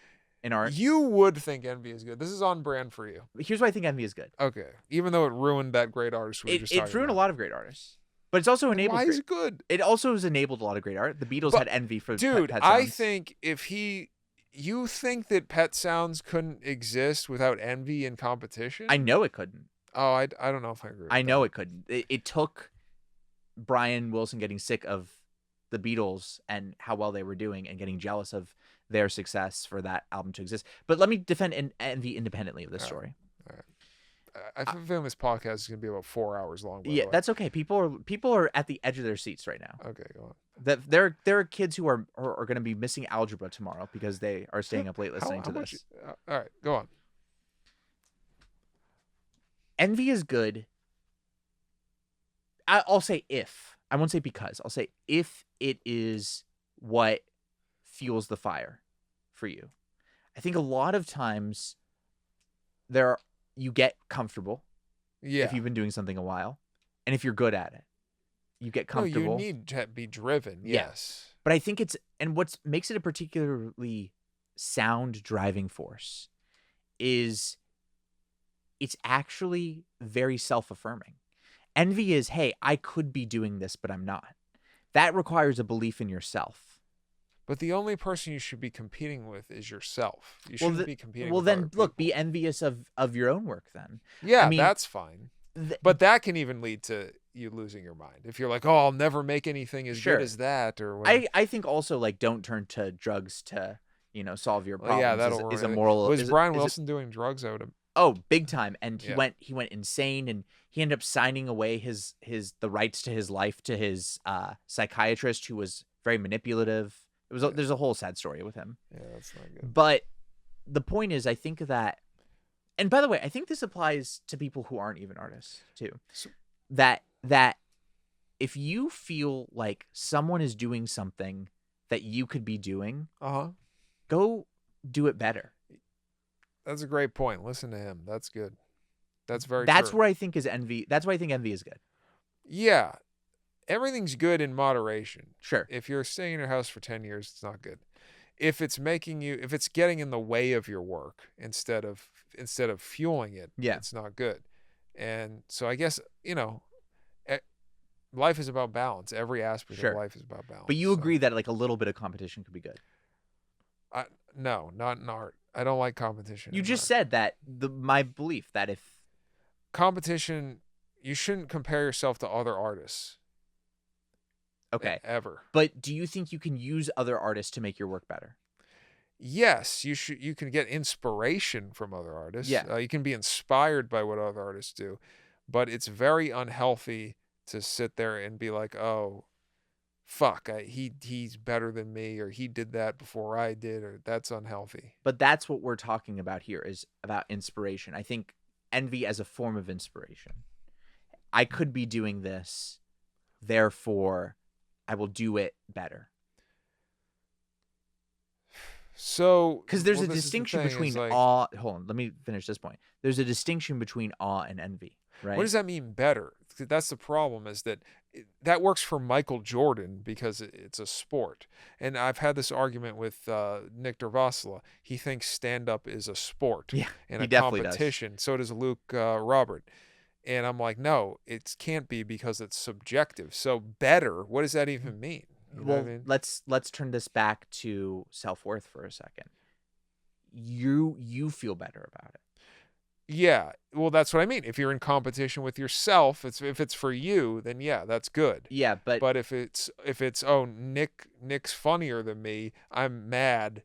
in art? You would think envy is good. This is on brand for you. Here's why I think envy is good. Okay. Even though it ruined that great artist we were just talking about. It's ruined a lot of great artists. But it's also enabled. Why is it good? It also has enabled a lot of great art. The Beatles had envy for dude. Pet Sounds. I think you think that Pet Sounds couldn't exist without envy and competition? I know it couldn't. Oh, I don't know if I agree with I know that. it couldn't. It took Brian Wilson getting sick of the Beatles and how well they were doing and getting jealous of their success for that album to exist. But let me defend envy independently of this story. All right. I have a feeling this podcast is going to be about 4 hours long. Yeah, that's okay. People are at the edge of their seats right now. Okay, go on. There are kids who are going to be missing algebra tomorrow because they are staying up late listening to this. All right, go on. Envy is good. I'll say if. I won't say because. I'll say if it is what fuels the fire for you. I think a lot of times you get comfortable if you've been doing something a while, and if you're good at it, you get comfortable. No, you need to be driven. Yes. But I think and what makes it a particularly sound driving force is it's actually very self-affirming. Envy is, hey, I could be doing this, but I'm not. That requires a belief in yourself. But the only person you should be competing with is yourself. You shouldn't be competing with then, other look, people. be envious of your own work then. Yeah, I mean, that's fine. But that can even lead to you losing your mind. If you're like, oh, I'll never make anything as good as that. Or whatever. I think also, like, don't turn to drugs to, solve your problems. Yeah, that'll is a moral. Was Brian Wilson doing drugs? I would have. Oh, big time. And he went insane, and he ended up signing away the rights to his life to his psychiatrist, who was very manipulative. There's a whole sad story with him. Yeah, that's not good. But the point is, I think that, and by the way, I think this applies to people who aren't even artists too. That if you feel like someone is doing something that you could be doing, go do it better. That's a great point. Listen to him. That's good. That's very That's true. where I think is envy. That's why I think envy is good. Yeah. Everything's good in moderation. Sure. If you're staying in your house for 10 years, it's not good. If it's getting in the way of your work instead of fueling it, it's not good. And so I guess, life is about balance. Every aspect of life is about balance. But you agree that like a little bit of competition could be good. No, not in art. I don't like competition. You just said that my belief that if competition, you shouldn't compare yourself to other artists. Okay. Ever. But do you think you can use other artists to make your work better? Yes, you can get inspiration from other artists. Yeah. You can be inspired by what other artists do, but it's very unhealthy to sit there and be like, oh, fuck, he's better than me, or he did that before I did, or that's unhealthy. But that's what we're talking about here, is about inspiration. I think envy as a form of inspiration. I could be doing this, therefore I will do it better. So, because there's a distinction between awe. Hold on, let me finish this point. There's a distinction between awe and envy, right? What does that mean, better? That's the problem, is that that works for Michael Jordan because it's a sport. And I've had this argument with Nick Dervasla. He thinks stand-up is a sport and a competition. Does. So does Luke Robert. And I'm like, no, it can't be, because it's subjective. So better, what does that even mean? You know what I mean? Let's turn this back to self-worth for a second. You feel better about it. Yeah, well, that's what I mean. If you're in competition with yourself, if it's for you, then yeah, that's good. Yeah, but if it's oh, Nick's funnier than me, I'm mad,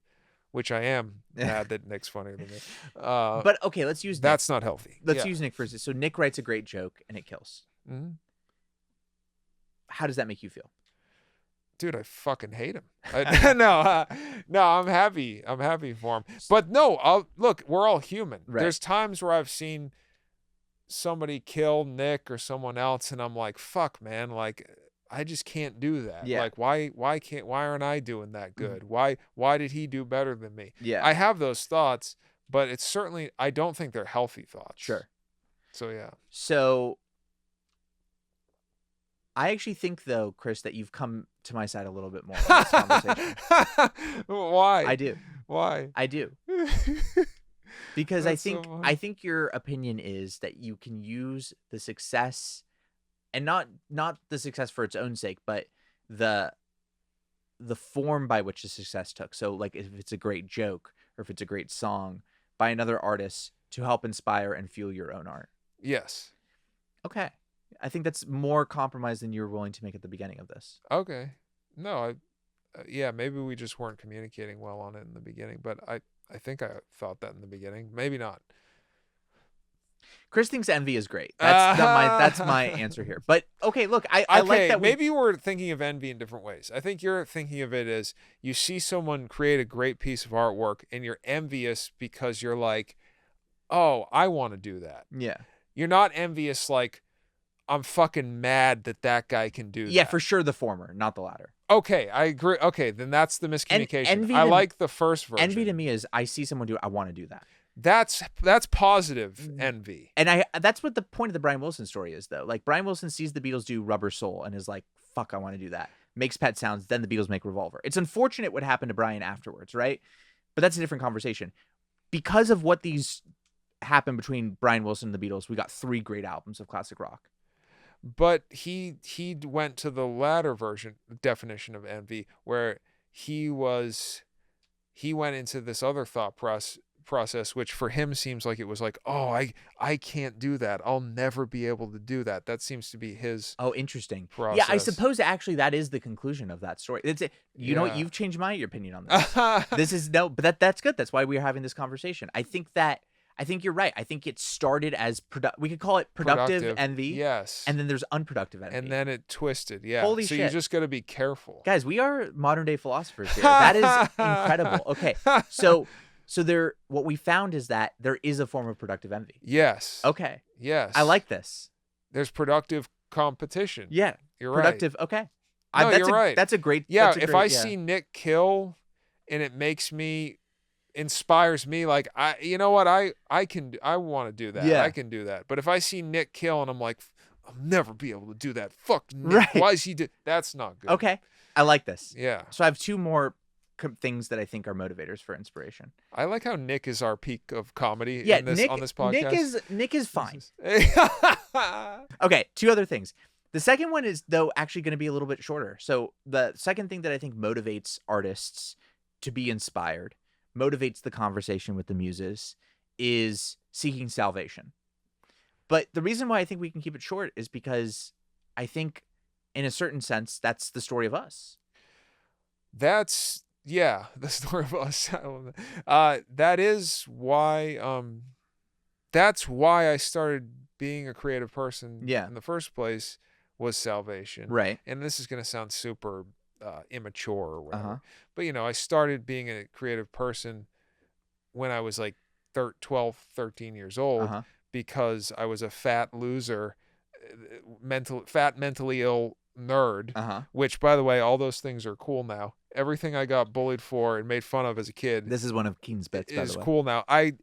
which I am mad that Nick's funnier than me. But okay, let's use that's not healthy. Let's use Nick first. So Nick writes a great joke and it kills. Mm-hmm. How does that make you feel? Dude, I fucking hate him. No, I'm happy. I'm happy for him. But no, look, we're all human. Right. There's times where I've seen somebody kill Nick or someone else, and I'm like, fuck, man, like, I just can't do that. Yeah. Like, why aren't I doing that good? Mm-hmm. Why did he do better than me? Yeah. I have those thoughts, but it's certainly, I don't think they're healthy thoughts. Sure. So yeah. So I actually think, though, Chris, that you've come to my side a little bit more in this conversation. Why? I do. Why? I do. Because I think your opinion is that you can use the success, and not the success for its own sake, but the form by which the success took. So, like, if it's a great joke or if it's a great song by another artist, to help inspire and fuel your own art. Yes. Okay. I think that's more compromise than you were willing to make at the beginning of this. Okay. No, yeah, maybe we just weren't communicating well on it in the beginning, but I think I thought that in the beginning. Maybe not. Chris thinks envy is great. That's my answer here. But okay, look, I like that. Maybe you were thinking of envy in different ways. I think you're thinking of it as you see someone create a great piece of artwork and you're envious because you're like, oh, I want to do that. Yeah. You're not envious like, I'm fucking mad that guy can do that. Yeah, for sure the former, not the latter. Okay, I agree. Okay, then that's the miscommunication. I like the first version. Envy to me is I see someone do it, I want to do that. That's positive envy. And that's what the point of the Brian Wilson story is, though. Like, Brian Wilson sees the Beatles do Rubber Soul and is like, fuck, I want to do that. Makes Pet Sounds, then the Beatles make Revolver. It's unfortunate what happened to Brian afterwards, right? But that's a different conversation. Because of what these happened between Brian Wilson and the Beatles, we got 3 great albums of classic rock. But he went to the latter definition of envy, where he went into this other thought process, which for him seems like it was like, oh, I can't do that. I'll never be able to do that. That seems to be his. Oh, interesting. Process. Yeah, I suppose actually that is the conclusion of that story. You know what? You've changed my opinion on this. But that's good. That's why we're having this conversation. I think you're right. I think it started as we could call it productive envy. Yes. And then there's unproductive envy. And then it twisted. Yeah. Holy shit. So you just got to be careful. Guys, we are modern day philosophers here. That is incredible. Okay. So what we found is that there is a form of productive envy. Yes. Okay. Yes. I like this. There's productive competition. Yeah. You're productive. Right. Okay. No, you're right. That's a great. Yeah. If I see Nick kill and it inspires me, like, you know what, I want to do that. Yeah. I can do that. But if I see Nick kill and I'm like, I'll never be able to do that. Fuck Nick. Right. Why is he that's not good. Okay. I like this. Yeah. So I have 2 more things that I think are motivators for inspiration. I like how Nick is our peak of comedy Yeah, on this podcast. Nick is fine. Okay, two other things. The second one is, though, actually going to be a little bit shorter. So the second thing that I think motivates artists to be inspired, motivates the conversation with the muses, is seeking salvation. But the reason why I think we can keep it short is because I think, in a certain sense, that's the story of us. That's, yeah, the story of us. That is why, that's why I started being a creative person in the first place, was salvation. Right. And this is going to sound super immature or whatever. But, you know, I started being a creative person when I was like 12, 13 years old because I was a fat loser, mentally ill nerd, which, by the way, all those things are cool now. Everything I got bullied for and made fun of as a kid. This is one of Keene's bits, by the way. Is cool now. I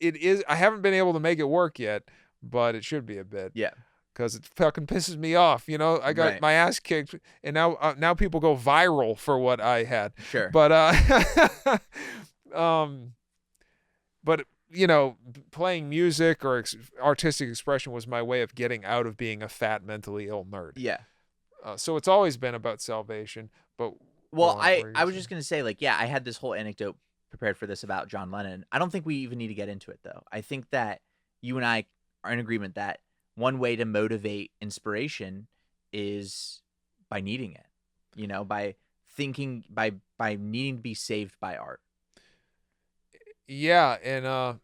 haven't been able to make it work yet, but it should be a bit. Yeah. Because it fucking pisses me off, you know. I got my ass kicked, and now people go viral for what I had. Sure. But but you know, playing music or artistic expression was my way of getting out of being a fat, mentally ill nerd. Yeah. So it's always been about salvation. But well, I was just gonna say, like, yeah, I had this whole anecdote prepared for this about John Lennon. I don't think we even need to get into it, though. I think that you and I are in agreement that one way to motivate inspiration is by needing it, you know, by thinking, by needing to be saved by art. Yeah, and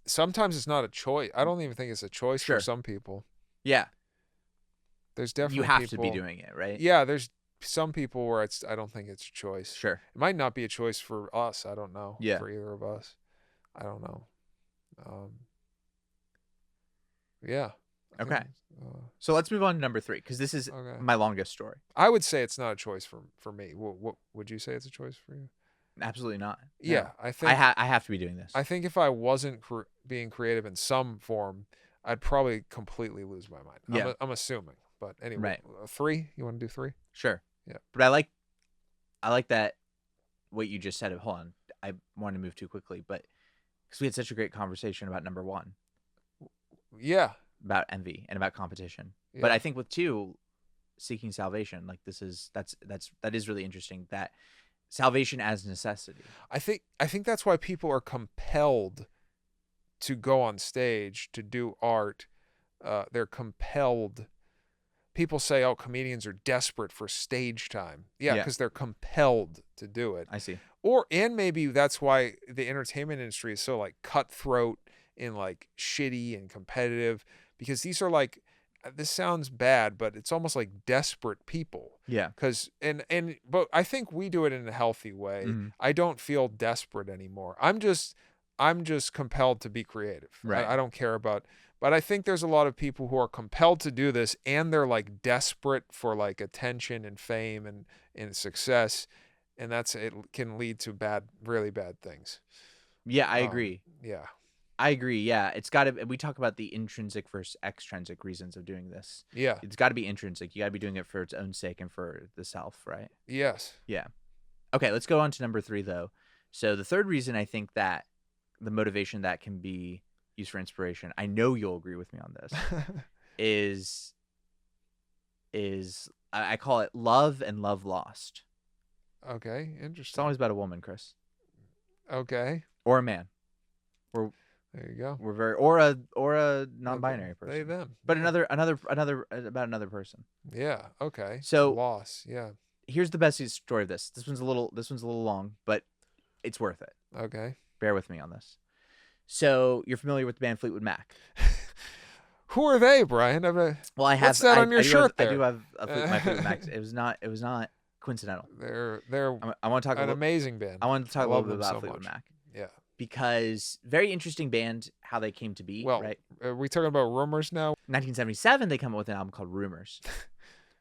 sometimes it's not a choice. I don't even think it's a choice for some people. Yeah. There's definitely you have to be doing it, right? Yeah, there's some people where I don't think it's a choice. Sure. It might not be a choice for us. I don't know. Yeah. For either of us. I don't know. Yeah. Okay. So let's move on to number 3, because this is my longest story. I would say it's not a choice for me. What would you say it's a choice for you? Absolutely not. Yeah, no. I think I have to be doing this. I think if I wasn't being creative in some form, I'd probably completely lose my mind. Yeah. I'm assuming. But anyway, 3? You want to do 3? Sure. Yeah. But I like that what you just said. Hold on. I wanted to move too quickly, but because we had such a great conversation about number 1. Yeah. About envy and about competition. Yeah. But I think with 2, seeking salvation, like that is really interesting, that salvation as necessity. I think that's why people are compelled to go on stage to do art. They're compelled. People say, oh, comedians are desperate for stage time. Yeah, because they're compelled to do it. I see. And maybe that's why the entertainment industry is so like cutthroat and like shitty and competitive, because these are like, this sounds bad, but it's almost like desperate people. Yeah. Because but I think we do it in a healthy way. Mm-hmm. I don't feel desperate anymore. I'm just compelled to be creative. Right. I don't care about. But I think there's a lot of people who are compelled to do this, and they're like desperate for like attention and fame and success, and it can lead to really bad things. Yeah, I agree. Yeah. I agree. Yeah, it's got to. We talk about the intrinsic versus extrinsic reasons of doing this. Yeah, it's got to be intrinsic. You got to be doing it for its own sake and for the self, right? Yes. Yeah. Okay, let's go on to number 3, though. So the third reason I think that the motivation that can be used for inspiration, I know you'll agree with me on this, is I call it love and love lost. Okay, interesting. It's always about a woman, Chris. Okay. Or a man. There you go. We're very or a non-binary person. They them. But another about another person. Yeah. Okay. So loss. Yeah. Here's the best story of this. This one's a little long, but it's worth it. Okay. Bear with me on this. So you're familiar with the band Fleetwood Mac? Who are they, Brian? Well, I have. What's that on your shirt there? I do have my Fleetwood Mac. It was not coincidental. They're I want to talk an amazing band. I want to talk a little bit about Fleetwood Mac. Yeah. Because very interesting band, how they came to be. Well, right? Are we talking about Rumors now? 1977, they come up with an album called Rumors.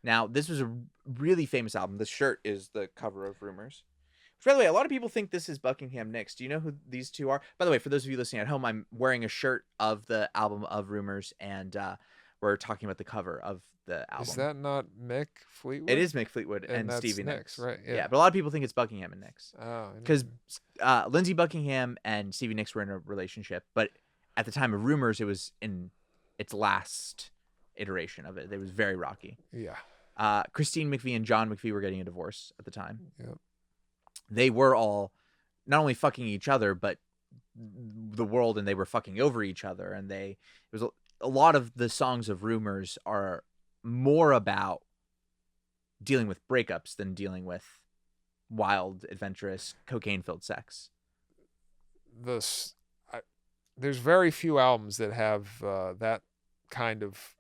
Now, this was a really famous album. The shirt is the cover of Rumors. By the way, a lot of people think this is Buckingham Nicks. Do you know who these two are? By the way, for those of you listening at home, I'm wearing a shirt of the album of Rumors, and were talking about the cover of the album. Is that not Mick Fleetwood? It is Mick Fleetwood and that's Stevie Nicks, right? Yeah, but a lot of people think it's Buckingham and Nicks. Oh, because Lindsey Buckingham and Stevie Nicks were in a relationship, but at the time of Rumors, it was in its last iteration of it. It was very rocky. Yeah. Christine McVie and John McVie were getting a divorce at the time. Yep. They were all not only fucking each other, but the world, and they were fucking over each other. And it was a lot of the songs of Rumors are more about dealing with breakups than dealing with wild, adventurous, cocaine-filled sex. There's very few albums that have that kind of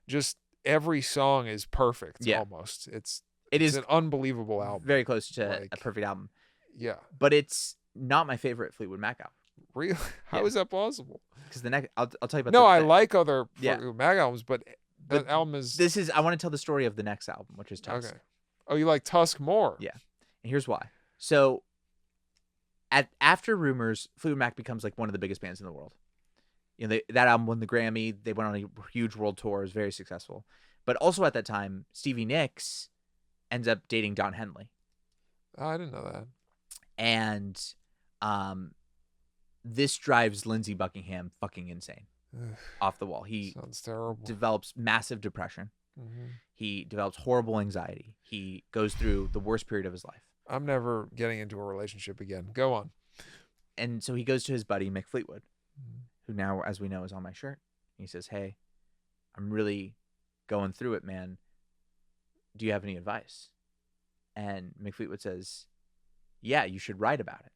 just every song is perfect. Yeah. Almost. It is an unbelievable album. Very close to a perfect album. Yeah. But it's not my favorite Fleetwood Mac album. Really? How is that possible? Because the next, I'll tell you about. No, I like other Fleetwood Mac albums, but that album is. I want to tell the story of the next album, which is Tusk. Okay. Oh, you like Tusk more? Yeah, and here's why. So, after Rumors, Fleetwood Mac becomes like one of the biggest bands in the world. You know, that album won the Grammy. They went on a huge world tour. It was very successful. But also at that time, Stevie Nicks ends up dating Don Henley. Oh, I didn't know that. And this drives Lindsey Buckingham fucking insane. Off the wall. He sounds terrible. Develops massive depression. Mm-hmm. He develops horrible anxiety. He goes through the worst period of his life. I'm never getting into a relationship again. Go on. And so he goes to his buddy Mick Fleetwood, who now, as we know, is on my shirt. He says, "Hey, I'm really going through it, man. Do you have any advice?" And Mick Fleetwood says, "Yeah, you should write about it."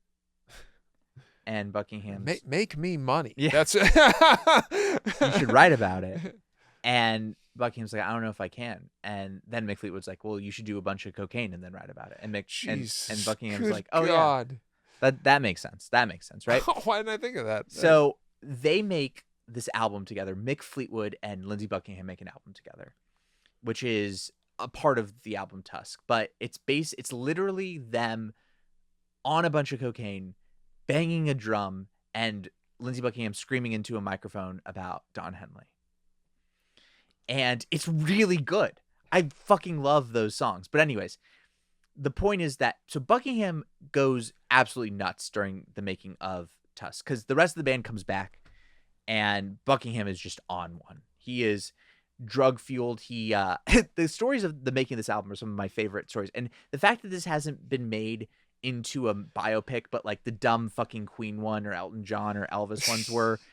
And Buckingham, make me money. Yeah, that's you should write about it. And Buckingham's like, "I don't know if I can." And then Mick Fleetwood's like, "Well, you should do a bunch of cocaine and then write about it." And and Buckingham's like, "Oh God. Yeah, that makes sense. That makes sense, right?" Why didn't I think of that? So they make this album together. Mick Fleetwood and Lindsey Buckingham make an album together, which is a part of the album Tusk. But it's literally them on a bunch of cocaine, banging a drum, and Lindsey Buckingham screaming into a microphone about Don Henley. And it's really good. I fucking love those songs. But anyways, the point is that, so Buckingham goes absolutely nuts during the making of Tusk, because the rest of the band comes back and Buckingham is just on one. He is drug fueled. He the stories of the making of this album are some of my favorite stories. And the fact that this hasn't been made into a biopic, but like the dumb fucking Queen one or Elton John or Elvis ones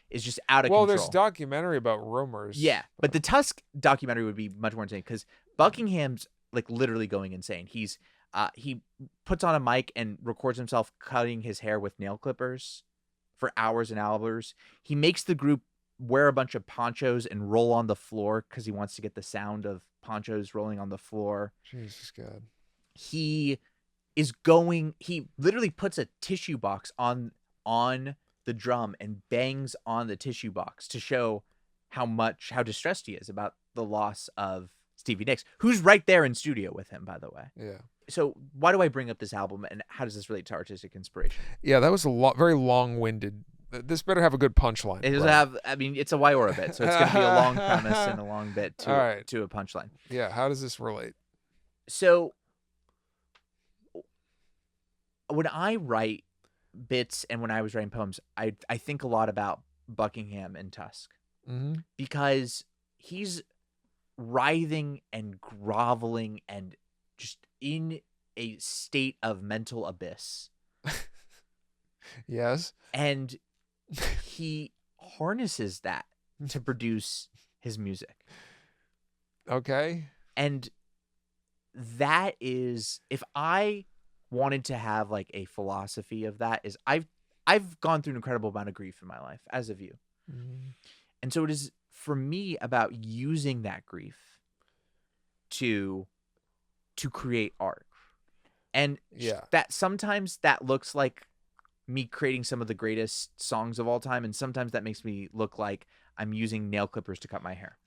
is just out of control. Well, there's a documentary about Rumors. Yeah, but the Tusk documentary would be much more insane, because Buckingham's like literally going insane. He puts on a mic and records himself cutting his hair with nail clippers for hours and hours. He makes the group wear a bunch of ponchos and roll on the floor because he wants to get the sound of ponchos rolling on the floor. Jesus God. He literally puts a tissue box on the drum and bangs on the tissue box to show how distressed he is about the loss of Stevie Nicks, who's right there in studio with him, by the way. Yeah. So why do I bring up this album, and how does this relate to artistic inspiration? Yeah, that was very long-winded. This better have a good punchline. It does have, I mean, it's a Wiora bit, so it's going to be a long premise and a long bit to a punchline. Yeah, how does this relate? So when I write bits and when I was writing poems, I think a lot about Buckingham and Tusk, because he's writhing and groveling and just in a state of mental abyss. Yes. And he harnesses that to produce his music. Okay. And that is, if I wanted to have like a philosophy of that, is I've gone through an incredible amount of grief in my life, as have you. And so it is for me about using that grief to create art. And that sometimes that looks like me creating some of the greatest songs of all time, and sometimes that makes me look like I'm using nail clippers to cut my hair.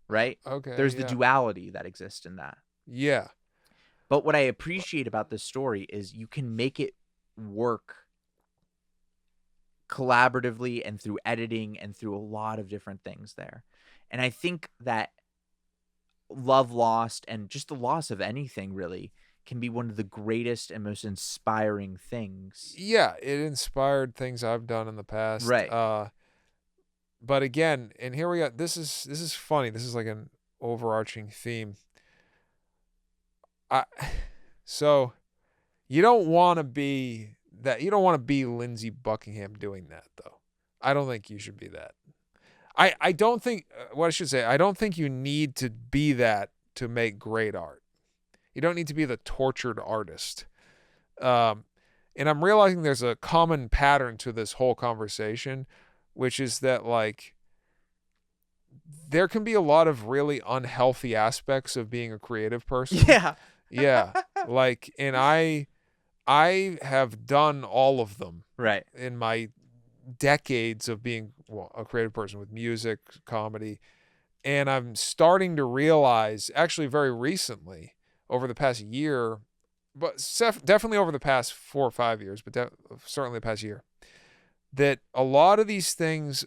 Right? Okay. There's the duality that exists in that. Yeah. But what I appreciate about this story is you can make it work collaboratively and through editing and through a lot of different things there. And I think that love lost and just the loss of anything really can be one of the greatest and most inspiring things. Yeah, it inspired things I've done in the past. Right. But again, and here we go. This is funny. This is like an overarching theme. So you don't want to be that. You don't want to be Lindsey Buckingham doing that, though. I don't think you should be that. I don't think, what I should say, I don't think you need to be that to make great art. You don't need to be the tortured artist. And I'm realizing there's a common pattern to this whole conversation, which is that, like, there can be a lot of really unhealthy aspects of being a creative person. Yeah. Yeah. Like, and I have done all of them. Right. In my decades of being a creative person with music, comedy. And I'm starting to realize, actually very recently, over the past year, but definitely over the past 4 or 5 years, but certainly the past year, that a lot of these things,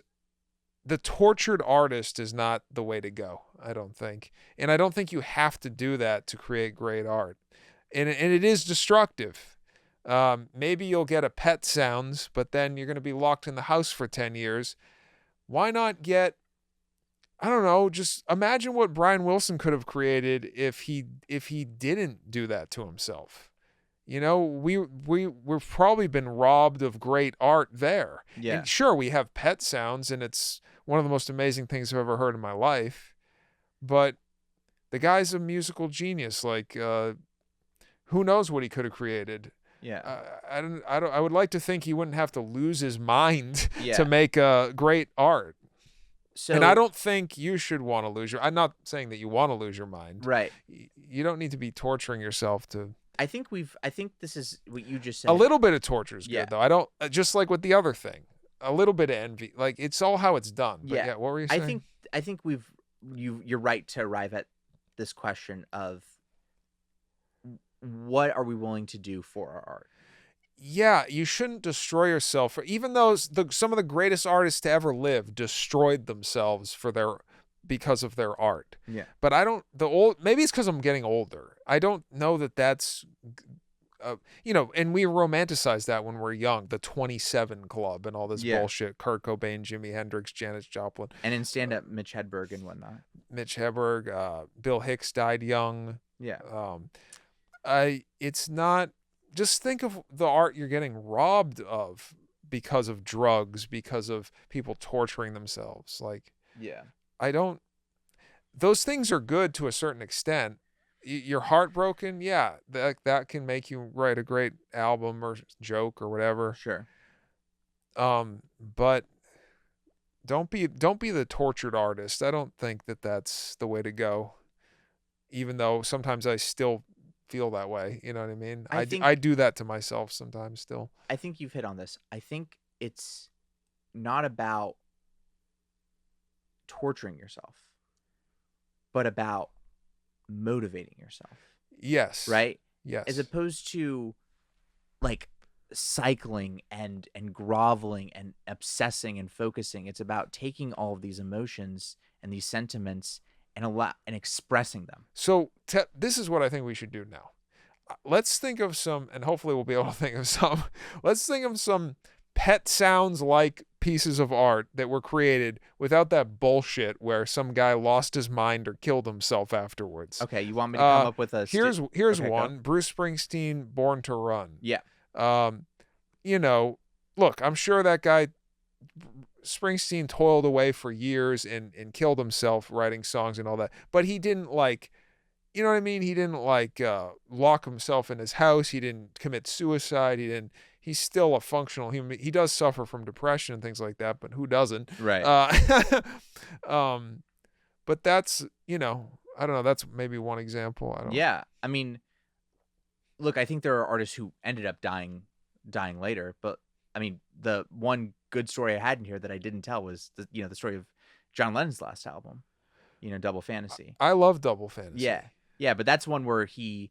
the tortured artist is not the way to go, I don't think. And I don't think you have to do that to create great art. And it is destructive. Maybe you'll get a Pet Sounds, but then you're going to be locked in the house for 10 years. Why not get, I don't know, just imagine what Brian Wilson could have created if he didn't do that to himself. You know, we've probably been robbed of great art there. Yeah. And sure, we have Pet Sounds, and it's one of the most amazing things I've ever heard in my life. But the guy's a musical genius. Like, who knows what he could have created? Yeah. I would like to think he wouldn't have to lose his mind Yeah. to make great art. So, and I don't think you should want to lose I'm not saying that you want to lose your mind. right. You don't need to be torturing yourself to. I think this is what you just said. A little bit of torture is good, Yeah. though. I don't, just like with the other thing, a little bit of envy. Like, it's all how it's done. But Yeah. what were you saying? I think you're right to arrive at this question of what are we willing to do for our art? Yeah, you shouldn't destroy yourself. Even though some of the greatest artists to ever live destroyed themselves because of their art. Yeah. But maybe it's because I'm getting older. I don't know that that's, and we romanticize that when we're young, the 27 Club and all this bullshit. Kurt Cobain, Jimi Hendrix, Janis Joplin. And in stand-up, Mitch Hedberg and whatnot. Mitch Hedberg, Bill Hicks died young. Yeah. It's not, just think of the art you're getting robbed of because of drugs, because of people torturing themselves. Like, yeah. Those things are good to a certain extent. You're heartbroken. Yeah. That can make you write a great album or joke or whatever. Sure. But don't be the tortured artist. I don't think that that's the way to go. Even though sometimes I still feel that way. You know what I mean? I do that to myself sometimes still. I think you've hit on this. I think it's not about torturing yourself, but about motivating yourself. Yes. Right? Yes. As opposed to like cycling and groveling and obsessing and focusing. It's about taking all of these emotions and these sentiments and expressing them. So this is what I think we should do now. Let's think of some, and hopefully we'll be able to think of some. Let's think of some Pet Sounds like pieces of art that were created without that bullshit where some guy lost his mind or killed himself afterwards. Okay, you want me to come up with a? Here's one. Go. Bruce Springsteen, Born to Run. Yeah. Look, I'm sure that guy Springsteen toiled away for years and killed himself writing songs and all that. But he didn't you know what I mean? He didn't lock himself in his house. He didn't commit suicide. He's still a functional human. He does suffer from depression and things like that, but who doesn't? Right. But that's, I don't know. That's maybe one example. Yeah. I mean, look, I think there are artists who ended up dying later, but I mean, the one good story I had in here that I didn't tell was the story of John Lennon's last album, Double Fantasy. I love Double Fantasy. Yeah. Yeah. But that's one where he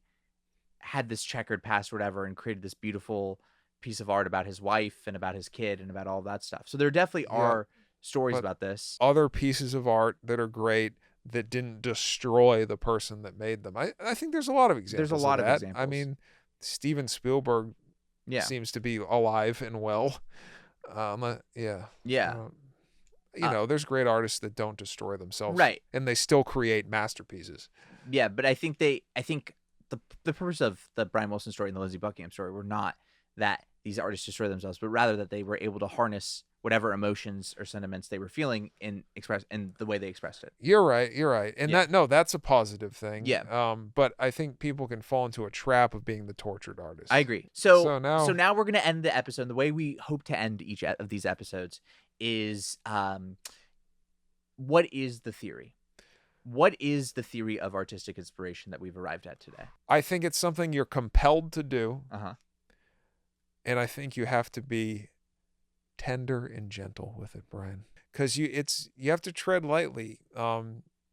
had this checkered past or whatever and created this beautiful piece of art about his wife and about his kid and about all that stuff. So there definitely are stories about this. Other pieces of art that are great that didn't destroy the person that made them. I think there's a lot of examples. There's a lot of of that. examples. I mean, Steven Spielberg seems to be alive and well. You know, there's great artists that don't destroy themselves, right? And they still create masterpieces. Yeah, but I think the purpose of the Brian Wilson story and the Lindsey Buckingham story were not that these artists destroy themselves, but rather that they were able to harness whatever emotions or sentiments they were feeling and express in the way they expressed it. You're right. And that's a positive thing. Yeah. But I think people can fall into a trap of being the tortured artist. I agree. So now we're going to end the episode. The way we hope to end each of these episodes is, what is the theory? What is the theory of artistic inspiration that we've arrived at today? I think it's something you're compelled to do. Uh-huh. And I think you have to be tender and gentle with it, Brian, because you have to tread lightly.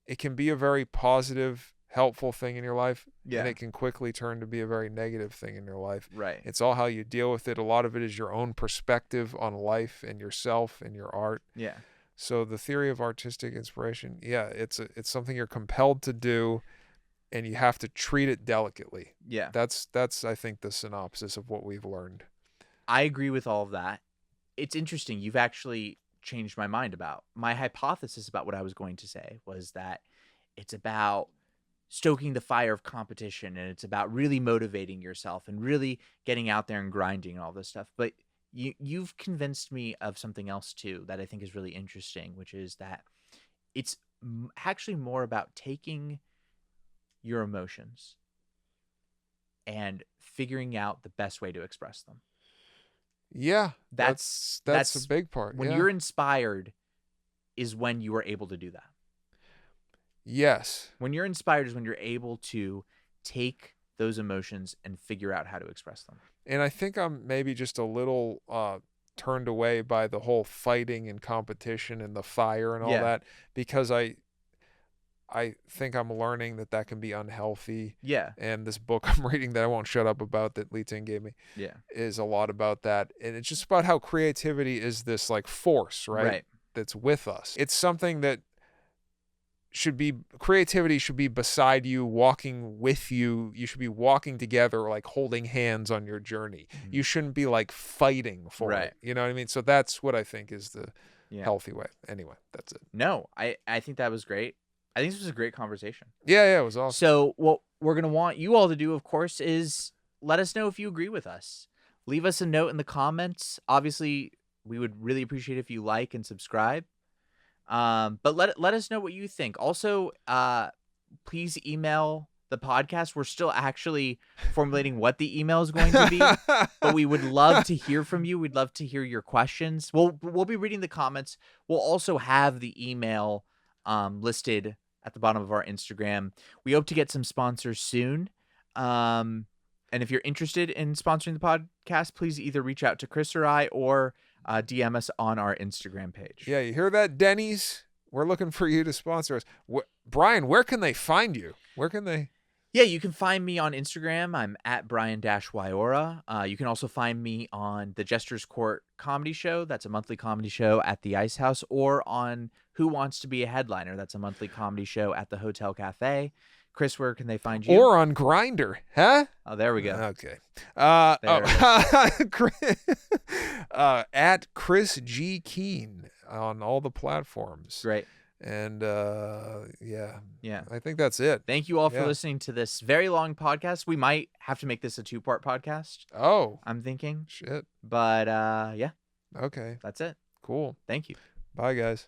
It can be a very positive, helpful thing in your life, and it can quickly turn to be a very negative thing in your life. Right. It's all how you deal with it. A lot of it is your own perspective on life and yourself and your art. Yeah. So the theory of artistic inspiration, it's something you're compelled to do, and you have to treat it delicately. Yeah. That's I think the synopsis of what we've learned. I agree with all of that. It's interesting. You've actually changed my mind about my hypothesis about what I was going to say was that it's about stoking the fire of competition, and it's about really motivating yourself and really getting out there and grinding and all this stuff. But you've convinced me of something else too that I think is really interesting, which is that it's actually more about taking your emotions and figuring out the best way to express them. Yeah, that's a big part. When you're inspired is when you are able to do that. Yes. When you're inspired is when you're able to take those emotions and figure out how to express them. And I think I'm maybe just a little turned away by the whole fighting and competition and the fire and all that, because I think I'm learning that can be unhealthy. Yeah. And this book I'm reading that I won't shut up about that Lee Ting gave me is a lot about that. And it's just about how creativity is this like force, right? That's with us. It's something that creativity should be beside you, walking with you. You should be walking together, like holding hands on your journey. Mm-hmm. You shouldn't be like fighting for it. You know what I mean? So that's what I think is the healthy way. Anyway, that's it. No, I think that was great. I think this was a great conversation. Yeah, it was awesome. So what we're going to want you all to do, of course, is let us know if you agree with us. Leave us a note in the comments. Obviously, we would really appreciate if you like and subscribe. But let us know what you think. Also, please email the podcast. We're still actually formulating what the email is going to be, but we would love to hear from you. We'd love to hear your questions. We'll be reading the comments. We'll also have the email listed at the bottom of our Instagram. We hope to get some sponsors soon. And if you're interested in sponsoring the podcast, please either reach out to Chris or I, or DM us on our Instagram page. Yeah, you hear that, Denny's? We're looking for you to sponsor us. Brian, where can they find you? Where can they? Yeah, you can find me on Instagram. I'm at Brian-Wiora. You can also find me on the Jester's Court comedy show. That's a monthly comedy show at the Ice House, or on Who Wants to Be a Headliner. That's a monthly comedy show at the Hotel Cafe. Chris, where can they find you? Or on Grindr, huh? Oh, there we go. Okay. At Chris G. Keene on all the platforms. Great. And yeah, I think that's it. Thank you all for listening to this very long podcast. We might have to make this a 2-part podcast. Oh, I'm thinking. Shit. But Okay. That's it. Cool. Thank you. Bye, guys.